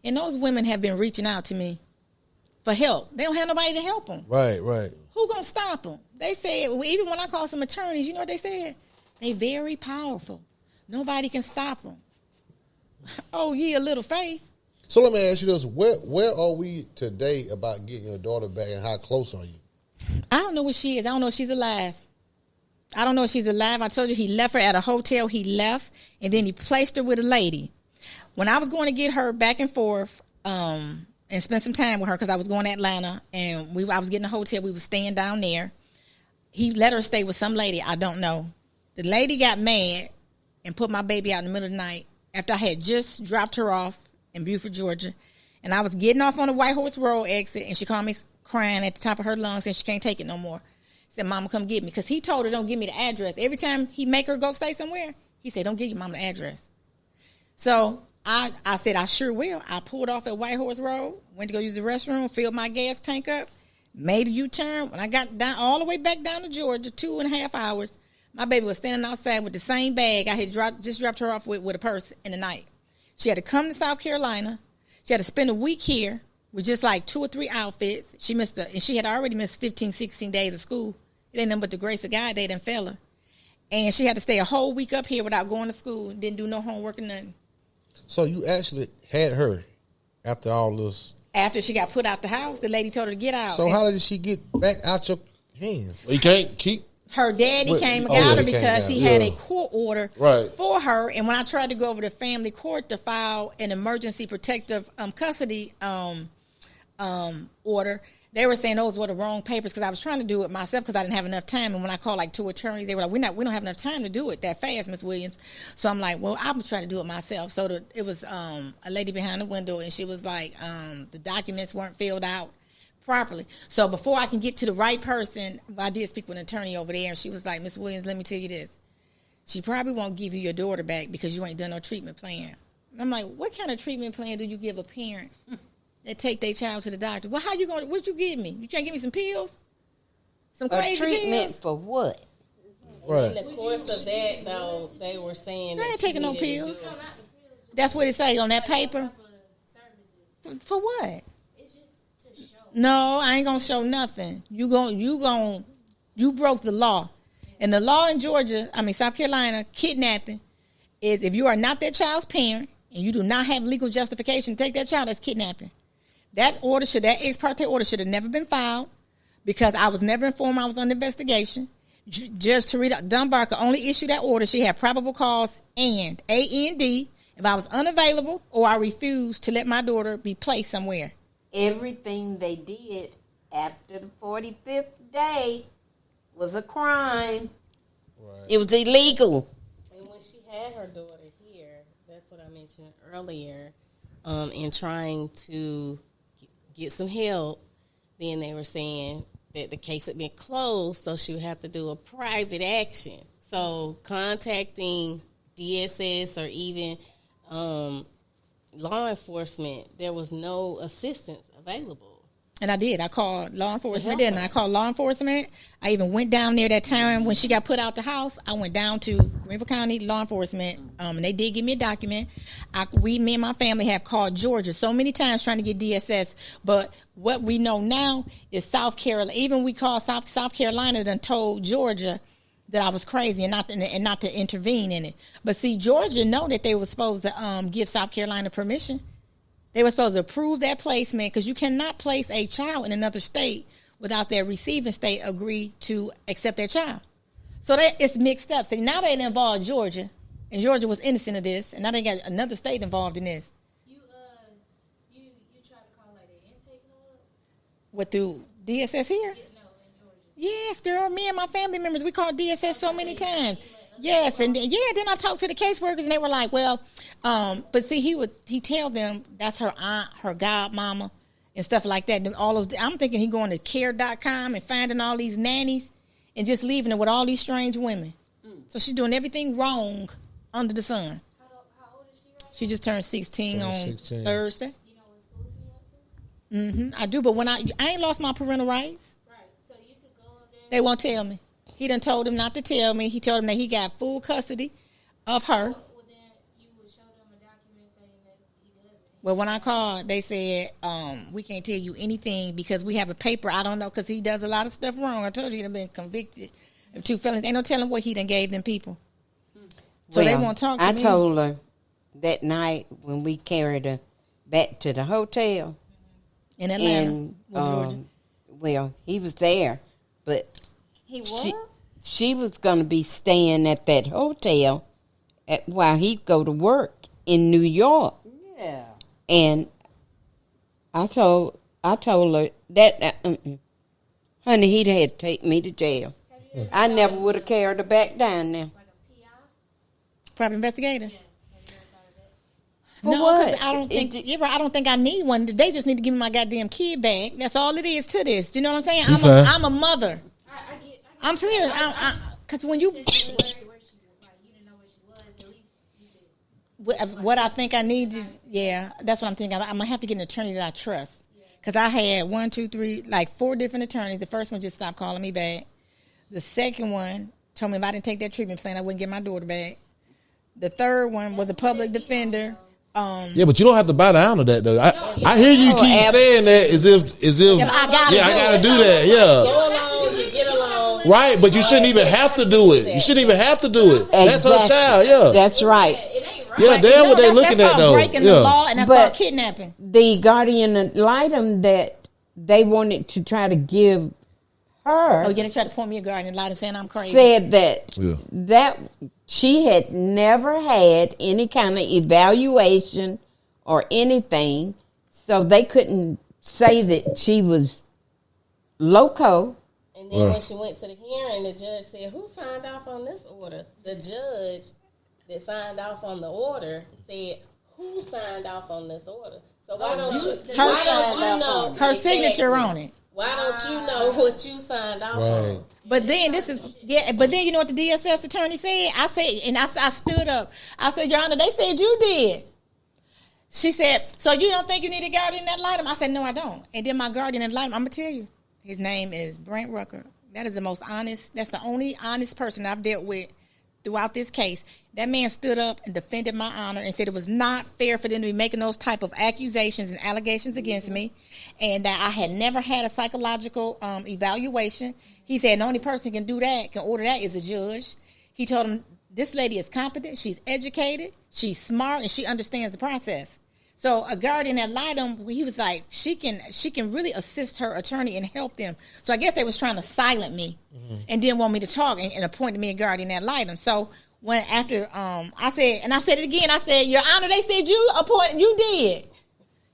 And those women have been reaching out to me for help. They don't have nobody to help them. Right. Who gonna stop them? They said, even when I called some attorneys, you know what they said? They very powerful. Nobody can stop them. Oh, ye a little faith. So let me ask you this: Where are we today about getting your daughter back, and how close are you? I don't know where she is. I don't know if she's alive. I don't know if she's alive. I told you he left her at a hotel. He left, and then he placed her with a lady. When I was going to get her back and forth, and spend some time with her because I was going to Atlanta, and I was getting a hotel. We were staying down there. He let her stay with some lady. I don't know. The lady got mad and put my baby out in the middle of the night after I had just dropped her off in Beaufort, Georgia. And I was getting off on the White Horse Road exit, and she called me crying at the top of her lungs, and she can't take it no more. Said, Mama, come get me. Because he told her, don't give me the address. Every time he make her go stay somewhere, he said, don't give your mama the address. So I said, I sure will. I pulled off at White Horse Road, went to go use the restroom, filled my gas tank up, made a U-turn. When I got down all the way back down to Georgia, 2.5 hours, my baby was standing outside with the same bag I had just dropped her off with a purse in the night. She had to come to South Carolina. She had to spend a week here with just like 2 or 3 outfits. And she had already missed 15, 16 days of school. It ain't nothing but the grace of God they done fell her. And she had to stay a whole week up here without going to school, didn't do no homework or nothing. So you actually had her after all this? After she got put out the house, the lady told her to get out. So how did she get back out your hands? You can't keep. Her daddy came and got her because he had a court order Right. for her. And when I tried to go over to family court to file an emergency protective custody order, they were saying those were the wrong papers because I was trying to do it myself because I didn't have enough time. And when I called like 2 attorneys, they were like, we don't have enough time to do it that fast, Miss Williams. So I'm like, well, I'm trying to do it myself. So it was a lady behind the window, and she was like, the documents weren't filled out properly. So before I can get to the right person, I did speak with an attorney over there, and she was like, Miss Williams, let me tell you this. She probably won't give you your daughter back because you ain't done no treatment plan. And I'm like, what kind of treatment plan do you give a parent that take their child to the doctor? Well, how you going? What you give me? You trying to give me some pills? Some crazy treatment pills? for what? Right. In the course of that, though, they were saying I that ain't she taking no needed to pills. do it. That's what it say on that paper. For what? No, I ain't gonna show nothing. You broke the law. And the law in South Carolina, kidnapping is if you are not that child's parent and you do not have legal justification to take that child, that's kidnapping. That ex parte order should have never been filed because I was never informed I was under investigation. Judge Tarita Dunbar could only issue that order. She had probable cause and A-N-D if I was unavailable or I refused to let my daughter be placed somewhere. Everything they did after the 45th day was a crime. Right. It was illegal. And when she had her daughter here, that's what I mentioned earlier, in trying to get some help, then they were saying that the case had been closed, so she would have to do a private action. So contacting DSS or even law enforcement, there was no assistance available. And I did. I called law enforcement. Then I called law enforcement. I even went down there that time when she got put out the house. I went down to Greenville County law enforcement, and they did give me a document. Me and my family have called Georgia so many times trying to get DSS, but what we know now is South Carolina. Even we called South Carolina done told Georgia that I was crazy and not to intervene in it. But see, Georgia know that they were supposed to give South Carolina permission. They were supposed to approve that placement because you cannot place a child in another state without their receiving state agree to accept that child. So that it's mixed up. See, now they involved Georgia, and Georgia was innocent of this, and now they got another state involved in this. You try to call like the intake hub? What, through DSS here? No, in Georgia. Yes, girl. Me and my family members, we called DSS so many times. Yes, and then I talked to the caseworkers, and they were like, well, but see, he tell them that's her aunt, her godmama, and stuff like that. And I'm thinking he going to care.com and finding all these nannies and just leaving it with all these strange women. So she's doing everything wrong under the sun. How old is she right now? She just turned 16 on Thursday. You know what school she went to? I do, but when I ain't lost my parental rights. Right. So you could go up there. They won't tell me. He done told him not to tell me. He told him that he got full custody of her. Well, then you would show them a document saying that he doesn't. Well, when I called, they said, we can't tell you anything because we have a paper. I don't know, because he does a lot of stuff wrong. I told you he done been convicted of 2 felonies. Ain't no telling what he done gave them people. So they won't talk to me. I told her that night when we carried her back to the hotel. In Atlanta, And, Georgia. well, he was there, but He was? she was going to be staying at that hotel while he go to work in New York. Yeah. And I told her that, honey, he'd had to take me to jail. I never would have carried her back down there. Like a PI? Private investigator. Yeah. Have you ever thought of that? For No, what? 'cause I don't think I need one. They just need to give me my goddamn kid back. That's all it is to this. You know what I'm saying? She fine. I'm a mother. I get I'm serious. Because when you, where she was, like, you didn't know where she was, at least you could. what I think I need to, yeah, that's what I'm thinking. I'm gonna have to get an attorney that I trust. Because I had 1, 2, 3, like 4 different attorneys. The first one just stopped calling me back. The second one told me if I didn't take that treatment plan, I wouldn't get my daughter back. The third one was a public defender. Yeah, but you don't have to bow down to that though. I hear you keep saying that as if I gotta do that. Yeah. Go along, get along. Right, but you shouldn't even have to do it. You shouldn't even have to do it. That's her Exactly. child, yeah. That's right. It ain't right. Yeah, damn what they looking that's at called though. breaking the Yeah. law, and that's But- called kidnapping. The guardian ad litem that they wanted to try to give her Oh, yeah, they tried to point me a guardian ad litem saying I'm crazy. said that Yeah. that she had never had any kind of evaluation or anything, so they couldn't say that she was loco. And then when she went to the hearing, the judge said, "Who signed off on this order?" The judge that signed off on the order said, "Who signed off on this order?" So why don't you know Her signature on it. Why don't you know what you signed off Right. on? But then but then you know what the DSS attorney said? I said, and I stood up. I said, Your Honor, they said you did. She said, so you don't think you need a guardian ad litem? I said, no, I don't. And then my guardian ad litem, I'm going to tell you, his name is Brent Rucker. That is the most honest, that's the only honest person I've dealt with throughout this case. That man stood up and defended my honor and said it was not fair for them to be making those type of accusations and allegations against me, and that I had never had a psychological evaluation. He said the only person can do that, can order that, is a judge. He told him this lady is competent, she's educated, she's smart, and she understands the process. So a guardian ad litem, he was like, she can really assist her attorney and help them. So I guess they was trying to silence me and didn't want me to talk and appointed me a guardian ad litem. So when after I said it again, I said, Your Honor, they said you did.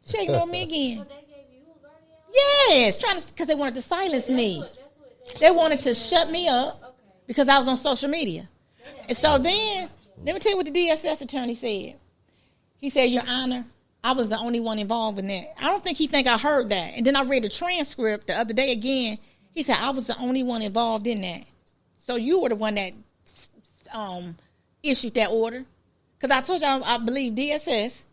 She ignored me again. So they gave you a guardian? Yes, because they wanted to silence me. That's what They wanted to shut me up because I was on social media. And so then, let me tell you what the DSS attorney said. He said, Your Honor, I was the only one involved in that. I don't think he think I heard that. And then I read the transcript the other day again. He said, I was the only one involved in that. So you were the one that issued that order. Because I told you I believe DSS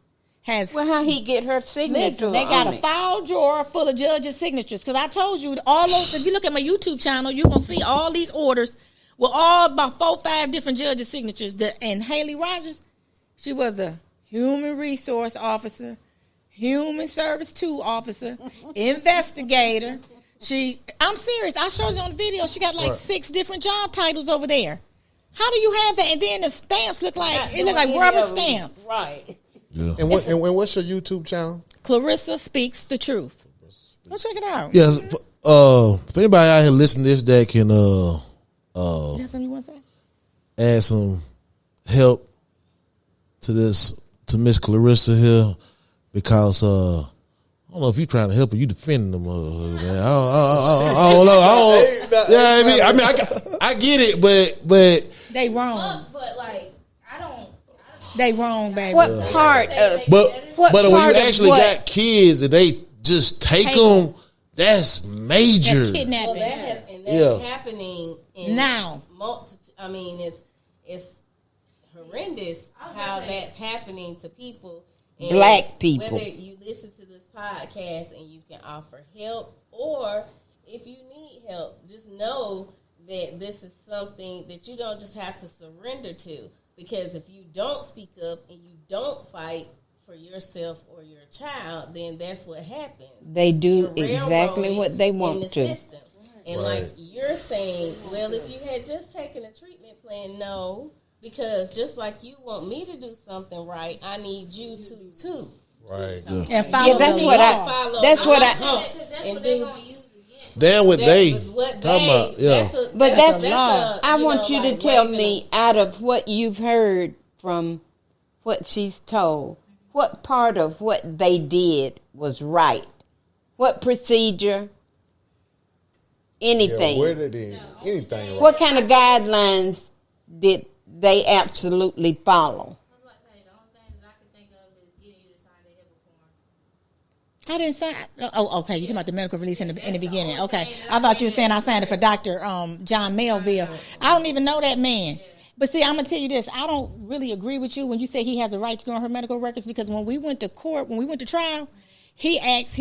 has. Well, how he get her signature? Listen, they got on a it? file drawer full of judges' signatures. Because I told you, all those, if you look at my YouTube channel, you're going to see all these orders with all about 4 or 5 different judges' signatures. And Haley Rogers, she was a human resource officer, human service 2 officer, investigator. I'm serious. I showed you on the video. She got like 6 different job titles over there. How do you have that? And then the stamps look like rubber stamps. Right. Yeah. And what's your YouTube channel? Clarissa Speaks the Truth. Go check it out. Yes. If anybody out here listening to this that can You have something you want to say? add some help to Miss Clarissa here, because I don't know if you're trying to help her, you defending them, man. I don't know. Yeah, I mean, I get it, but They wrong. But like, I don't. They wrong, baby. What part of? but What when part you of actually what? got kids and they just take them, that's major. That's kidnapping. Well, that's Yeah. happening in Now. I mean, it's horrendous how that's happening to people. And Black people. Whether you listen to this podcast and you can offer help, or if you need help, just know that this is something that you don't just have to surrender to. Because if you don't speak up and you don't fight for yourself or your child, then that's what happens. They do You're exactly railroaded what they in want the to. system. And like you're saying, well, if you had just taken a treatment plan, no, because just like you want me to do something right, I need you to too. Right. And follow Yeah, that's the what law. I. That's what I. Because that's And what they're do- gonna use against. Damn what they what talking about. Yeah. But that's a, I want you to tell waving me, out of what you've heard from what she's told, what part of what they did was right? What procedure? Anything? Where did anything right? What kind of guidelines did they absolutely follow? I was about to say, the only thing that I can think of is getting you to sign the HIPAA form. I didn't sign. Oh, okay. You talking about the medical release in the beginning? Okay, I thought you were saying I signed it for Dr. John Melville. I don't even know that man. But see, I'm gonna tell you this. I don't really agree with you when you say he has a right to go on her medical records, because when we went to court, when we went to trial, he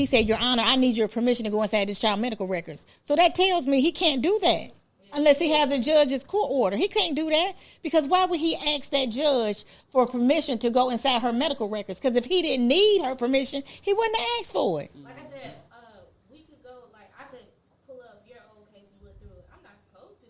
said, Your Honor, I need your permission to go inside this child medical records. So that tells me he can't do that unless he has a judge's court order. He can't do that, because why would he ask that judge for permission to go inside her medical records? Because if he didn't need her permission, he wouldn't have asked for it. Like I said, we could go. Like I could pull up your old case and look through it. I'm not supposed to,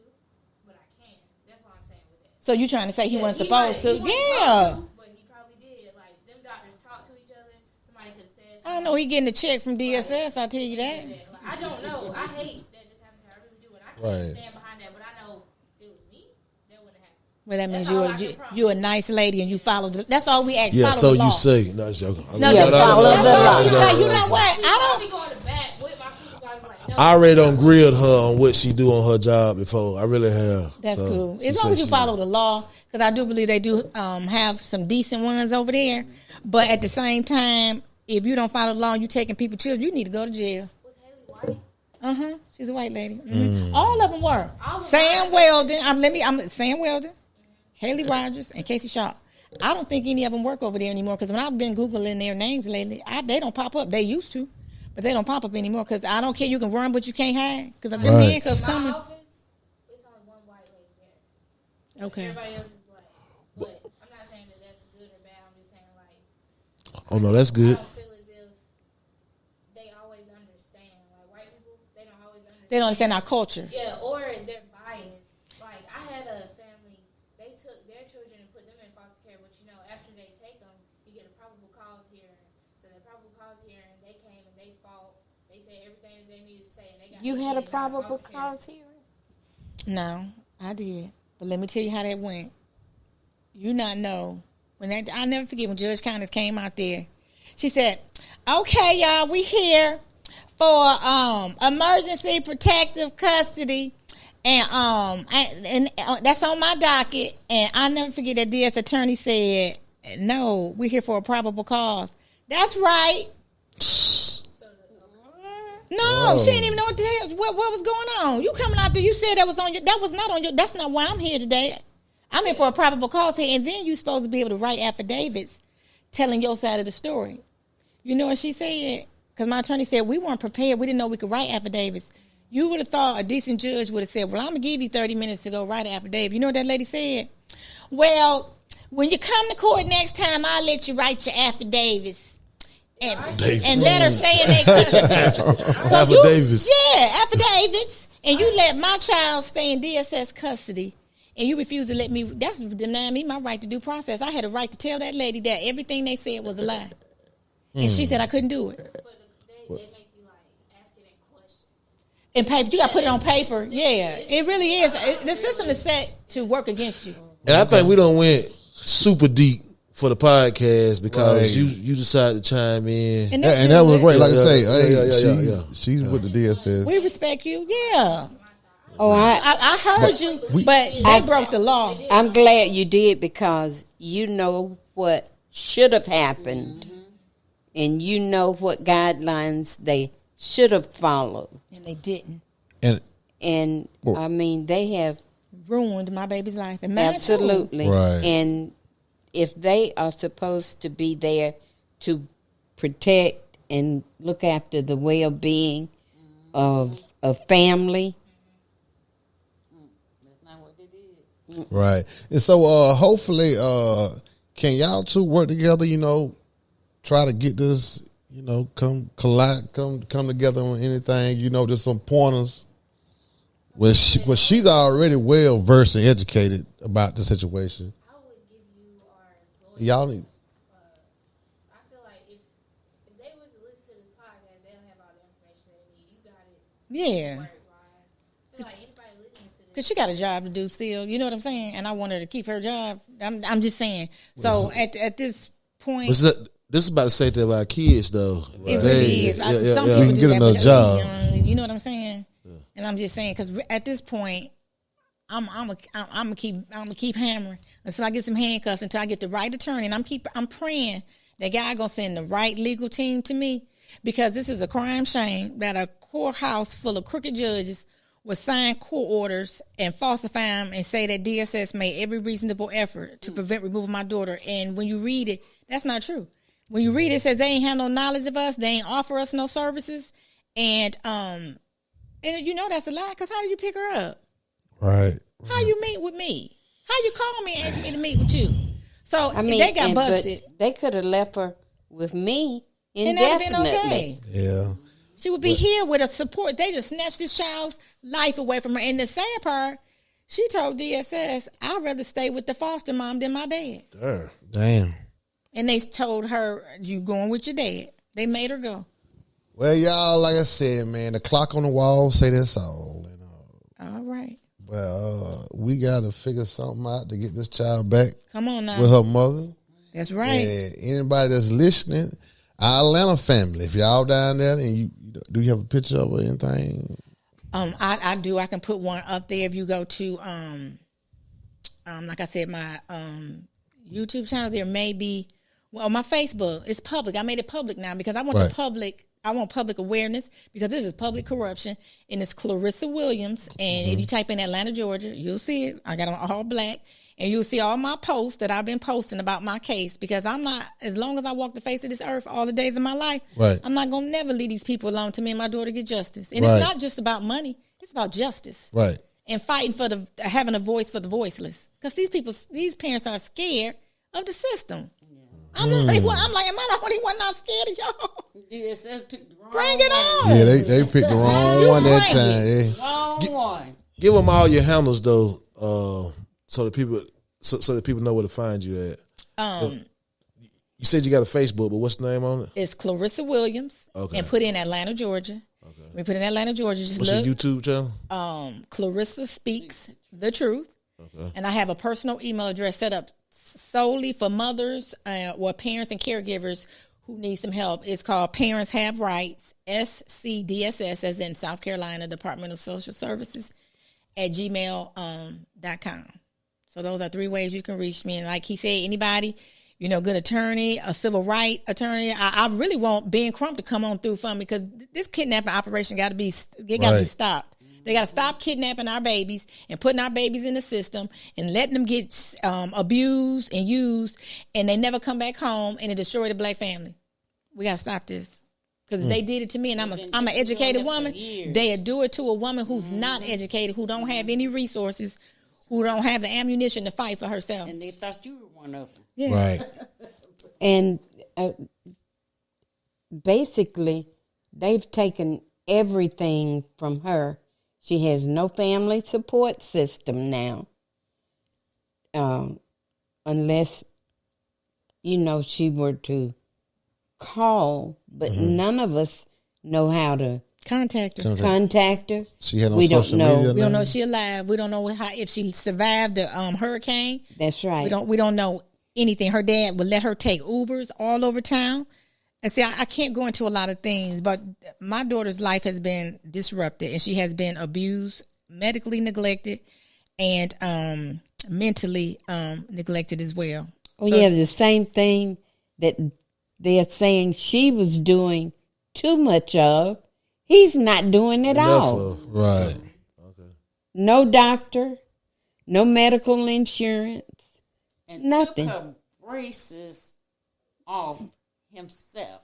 but I can. That's what I'm saying with that. So you trying to say he wasn't He supposed to? might- he wasn't Yeah. supposed to, but he probably did. Like them doctors talk to each other. Somebody could have said. I know he getting a check from DSS. I'll tell you that. Like, I don't know. I hate that this happened to her. I really do, and I can't Right. stand behind that. But I know if it was me, that wouldn't happen. Well, that means That's all I can you're a nice lady and you follow the. That's all we ask. Yeah, follow so the law. you say. No, it's joking. No, Yeah, just follow follow the the law. law. You say, you know what? I'll be going to bat with my supervisor. Like, no, I already done grilled her on what she do on her job before. I really have. That's So, cool. she As long said as you she- follow the law, because I do believe they do have some decent ones over there. But at the same time, if you don't follow the law and you taking people's children, you need to go to jail. was Haley white? She's a white lady. All of them were. All of Sam them. Weldon. I'm Sam Weldon, Haley Rogers, and Casey Sharp. I don't think any of them work over there anymore, because when I've been Googling their names lately, they don't pop up. They used to, but they don't pop up anymore, because I don't care. You can run, but you can't hide, because them Right. handcuffs My coming. office, it's only one white lady there. Okay. Everybody else is black. But I'm not saying that that's good or bad. I'm just saying, like, Oh no, that's I good. don't feel as if they always understand. Like, white people, they don't always understand. They don't understand our culture. Yeah, or they're biased. Like, I had a family, they took their children and put them in foster care, but you know, after they take them, you get a probable cause hearing. So the probable cause hearing, they came and they fought. They said everything that they needed to say, and they got You the had a kids out of probable foster care. cause hearing? No, I did. But let me tell you how that went. You not know. I'll never forget when Judge Connors came out there. She said, okay, y'all, we here for emergency protective custody. And that's on my docket. And I'll never forget that DS attorney said, no, we're here for a probable cause. That's right. No, she didn't even know what the hell, what was going on. You coming out there, you said that was not on your, that's not why I'm here today. I'm here for a probable cause here, and then you're supposed to be able to write affidavits telling your side of the story. You know what she said? Because my attorney said we weren't prepared. We didn't know we could write affidavits. You would have thought a decent judge would have said, well, I'm going to give you 30 minutes to go write an affidavit. You know what that lady said? Well, when you come to court next time, I'll let you write your affidavits. And let her stay in their custody. Affidavits. Affidavits. And you let my child stay in DSS custody. And you refuse to let me, that's denying me my right to due process. I had a right to tell that lady that everything they said was a lie. And she said I couldn't do it. But they make you like asking them questions. And paper, you got to put it on paper. Yeah, it really is. The system is set to work against you. And I think we don't went super deep for the podcast because Right. you decided to chime in. And And that was great. Like Yeah, I say, yeah. she's with the DSS. we respect you. Yeah. Oh, I heard you, but they broke the law. I'm glad you did because you know what should have happened, and you know what guidelines they should have followed. And they didn't. And I mean, they have Ruined my baby's life. And mine too. absolutely. Right. And if they are supposed to be there to protect and look after the well-being of family, That's not what they did. Right. And so hopefully can y'all two work together, try to get this, come together on anything, just some pointers. Well, she's already well versed and educated about the situation. I would give you our lawyers. Y'all need I feel like if they was to listen to this podcast, they'll have all the information they need. You got it. Yeah. Word-wise. I feel like anybody listening to this. Because she got a job to do still. You know what I'm saying? And I want her to keep her job. I'm just saying. So at this point. This is about to say that about our kids, though. It really is. Some people We can do get that another because job. they're young. You know what I'm saying? And I'm just saying because at this point, I'm gonna keep hammering until I get some handcuffs, until I get the right attorney, and I'm praying that God gonna send the right legal team to me, because this is a crime shame that a courthouse full of crooked judges would sign court orders and falsify them and say that DSS made every reasonable effort to prevent removing my daughter. And when you read it, that's not true. When you read it, it says they ain't have no knowledge of us, they ain't offer us no services, and that's a lie. Because how did you pick her up? right. How you meet with me? How you call me and ask me to meet with you? So I mean, they got but busted. they could have left her with me And that'd have indefinitely. been okay. Yeah. She would be here with a support. They just snatched this child's life away from her. And the sad part, she told DSS, I'd rather stay with the foster mom than my dad. Damn. And they told her, you going with your dad. They made her go. Well, y'all, like I said, man, the clock on the wall say that's all. All right. Well, we got to figure something out to get this child back Come on now. with her mother. That's right. And anybody that's listening, our Atlanta family, if y'all down there and do you have a picture of her or anything? I do. I can put one up there if you go to, like I said, my YouTube channel. There may be, my Facebook. It's public. I made it public now because I want Right. the public. I want public awareness because this is public corruption, and it's Clarissa Williams. And if you type in Atlanta, Georgia, you'll see it. I got on all black, and you'll see all my posts that I've been posting about my case, because I'm not, as long as I walk the face of this earth all the days of my life, Right. I'm not gonna never leave these people alone till me and my daughter get justice. And Right. it's not just about money; it's about justice. Right. And fighting for having a voice for the voiceless, because these parents are scared of the system. I'm the only one. I'm like, am I the only one not scared of y'all? DSS picked the wrong Bring it on. Yeah, they picked the wrong one that bring it. time. Yeah. Wrong one. Give them all your handles, though, so that people know where to find you at. You said you got a Facebook, but what's the name on it? It's Clarissa Williams, Okay. and put in Atlanta, Georgia. Okay. We put in Atlanta, Georgia. Just What's look. your YouTube channel? Clarissa Speaks the Truth. Okay. And I have a personal email address set up solely for mothers or parents and caregivers who need some help. It's called Parents Have Rights, SCDSS, as in South Carolina Department of Social Services, at gmail.com. So those are 3 ways you can reach me. And like he said, anybody, good attorney, a civil right attorney. I really want Ben Crump to come on through for me, because this kidnapping operation got to be stopped. They got to stop kidnapping our babies and putting our babies in the system and letting them get abused and used, and they never come back home, and it destroy the black family. We got to stop this. Because if they did it to me, and I'm an educated woman, they'll do it to a woman who's not educated, who don't have any resources, who don't have the ammunition to fight for herself. And they thought you were one of them. Yeah. Right. And basically, they've taken everything from her. She has no family support system now. Unless, she were to call, but none of us know how to Contact her. contact her. She had on We don't social know. media. We don't know if she's alive. We don't know if she survived the hurricane. That's right. We don't know anything. Her dad would let her take Ubers all over town. And see, I can't go into a lot of things, but my daughter's life has been disrupted, and she has been abused, medically neglected, and mentally neglected as well. Oh, yeah, the same thing that they're saying she was doing too much of. He's not doing it all. Right. No doctor, no medical insurance, And nothing. took her braces off himself.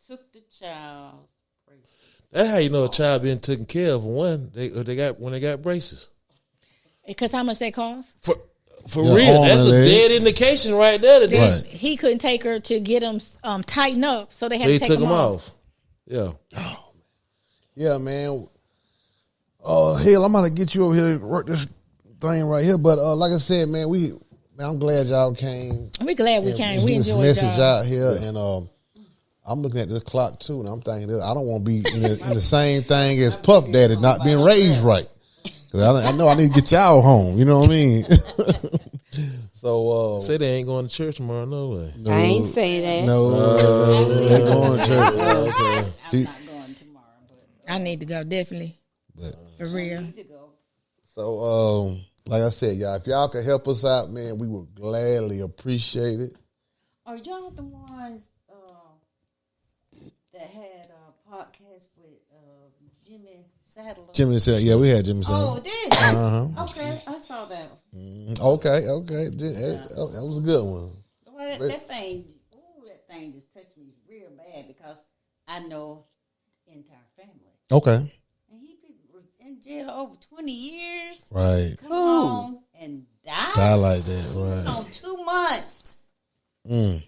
Took the child's braces. That's how you know a child being taken care of. When they got braces. Because how much they cost? For Yeah, real, arm that's and a leg. dead indication right there. That Right. He couldn't take her to get them tighten up, so they had They to take took them them off. off. Yeah. Yeah, man. Hell, I'm gonna get you over here to work this thing right here. But like I said, man, I'm glad y'all came. We're glad we and came. We get this enjoyed message y'all. out here, and I'm looking at this clock too, and I'm thinking I don't want to be in the same thing as Puff Daddy not being raised right. Cause I know I need to get y'all home. You know what I mean? So Say they ain't going to church tomorrow. No way. I ain't say that. no, they going to church. Okay. I'm not going tomorrow, but I need to go, definitely. For real. I need to go. So like I said, y'all, if y'all could help us out, man, we would gladly appreciate it. Are y'all the ones that had a podcast with Jimmy Saddler? Jimmy said, yeah, we had Jimmy said. Oh, did you? Uh-huh. Okay, I saw that. Okay. That was a good one. Well, that thing just touched me real bad because I know the entire family. Okay. And he was in jail over 20 years. Right. Come home and died. Die like that, right. On 2 months. 2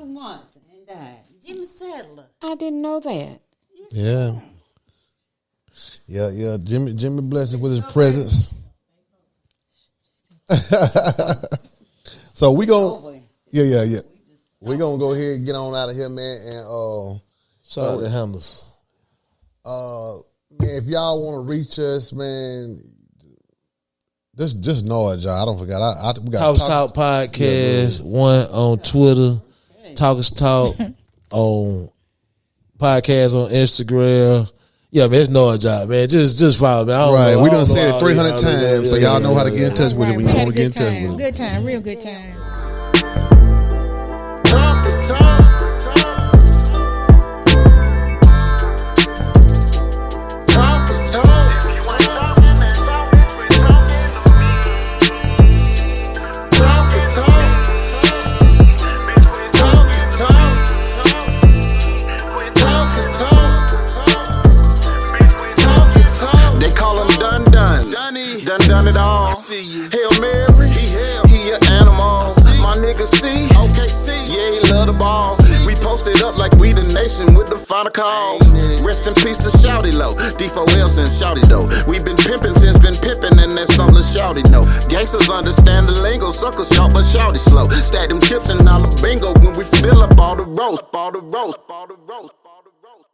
months and died. Jimmy Saddler. I didn't know that. Yeah. Yeah. Jimmy blessed us with his presence. So we gon' yeah. We gonna go ahead and get on out of here, man. And Shout out to Hammers. man, if y'all want to reach us, man, just know it, y'all. I don't forget. We got Talk Podcast. One on Twitter. Talk on podcast on Instagram. Yeah, man, it's no job, man. Just follow me. I don't Right, know- we I done don't know said all it 300 these- times, so y'all know how to get in touch with it when We you had want a to get good in touch with time. it. Good time. Real good time. Talk is talk. Talk is talk. Talk is talk. Talk is talk. Talk is talk. Talk is talk. They call him Dun done it all. Hail Mary, he an animal. My nigga C, yeah, he love the ball. We posted up like we the nation with the final call. Rest in peace to Shouty Low, D4L since Shouty though. We been pimpin' since been pimpin', and that's something Shouty know. Gangsters understand the lingo, suckers sharp but Shouty slow. Stack them chips and all the bingo when we fill up all the roast.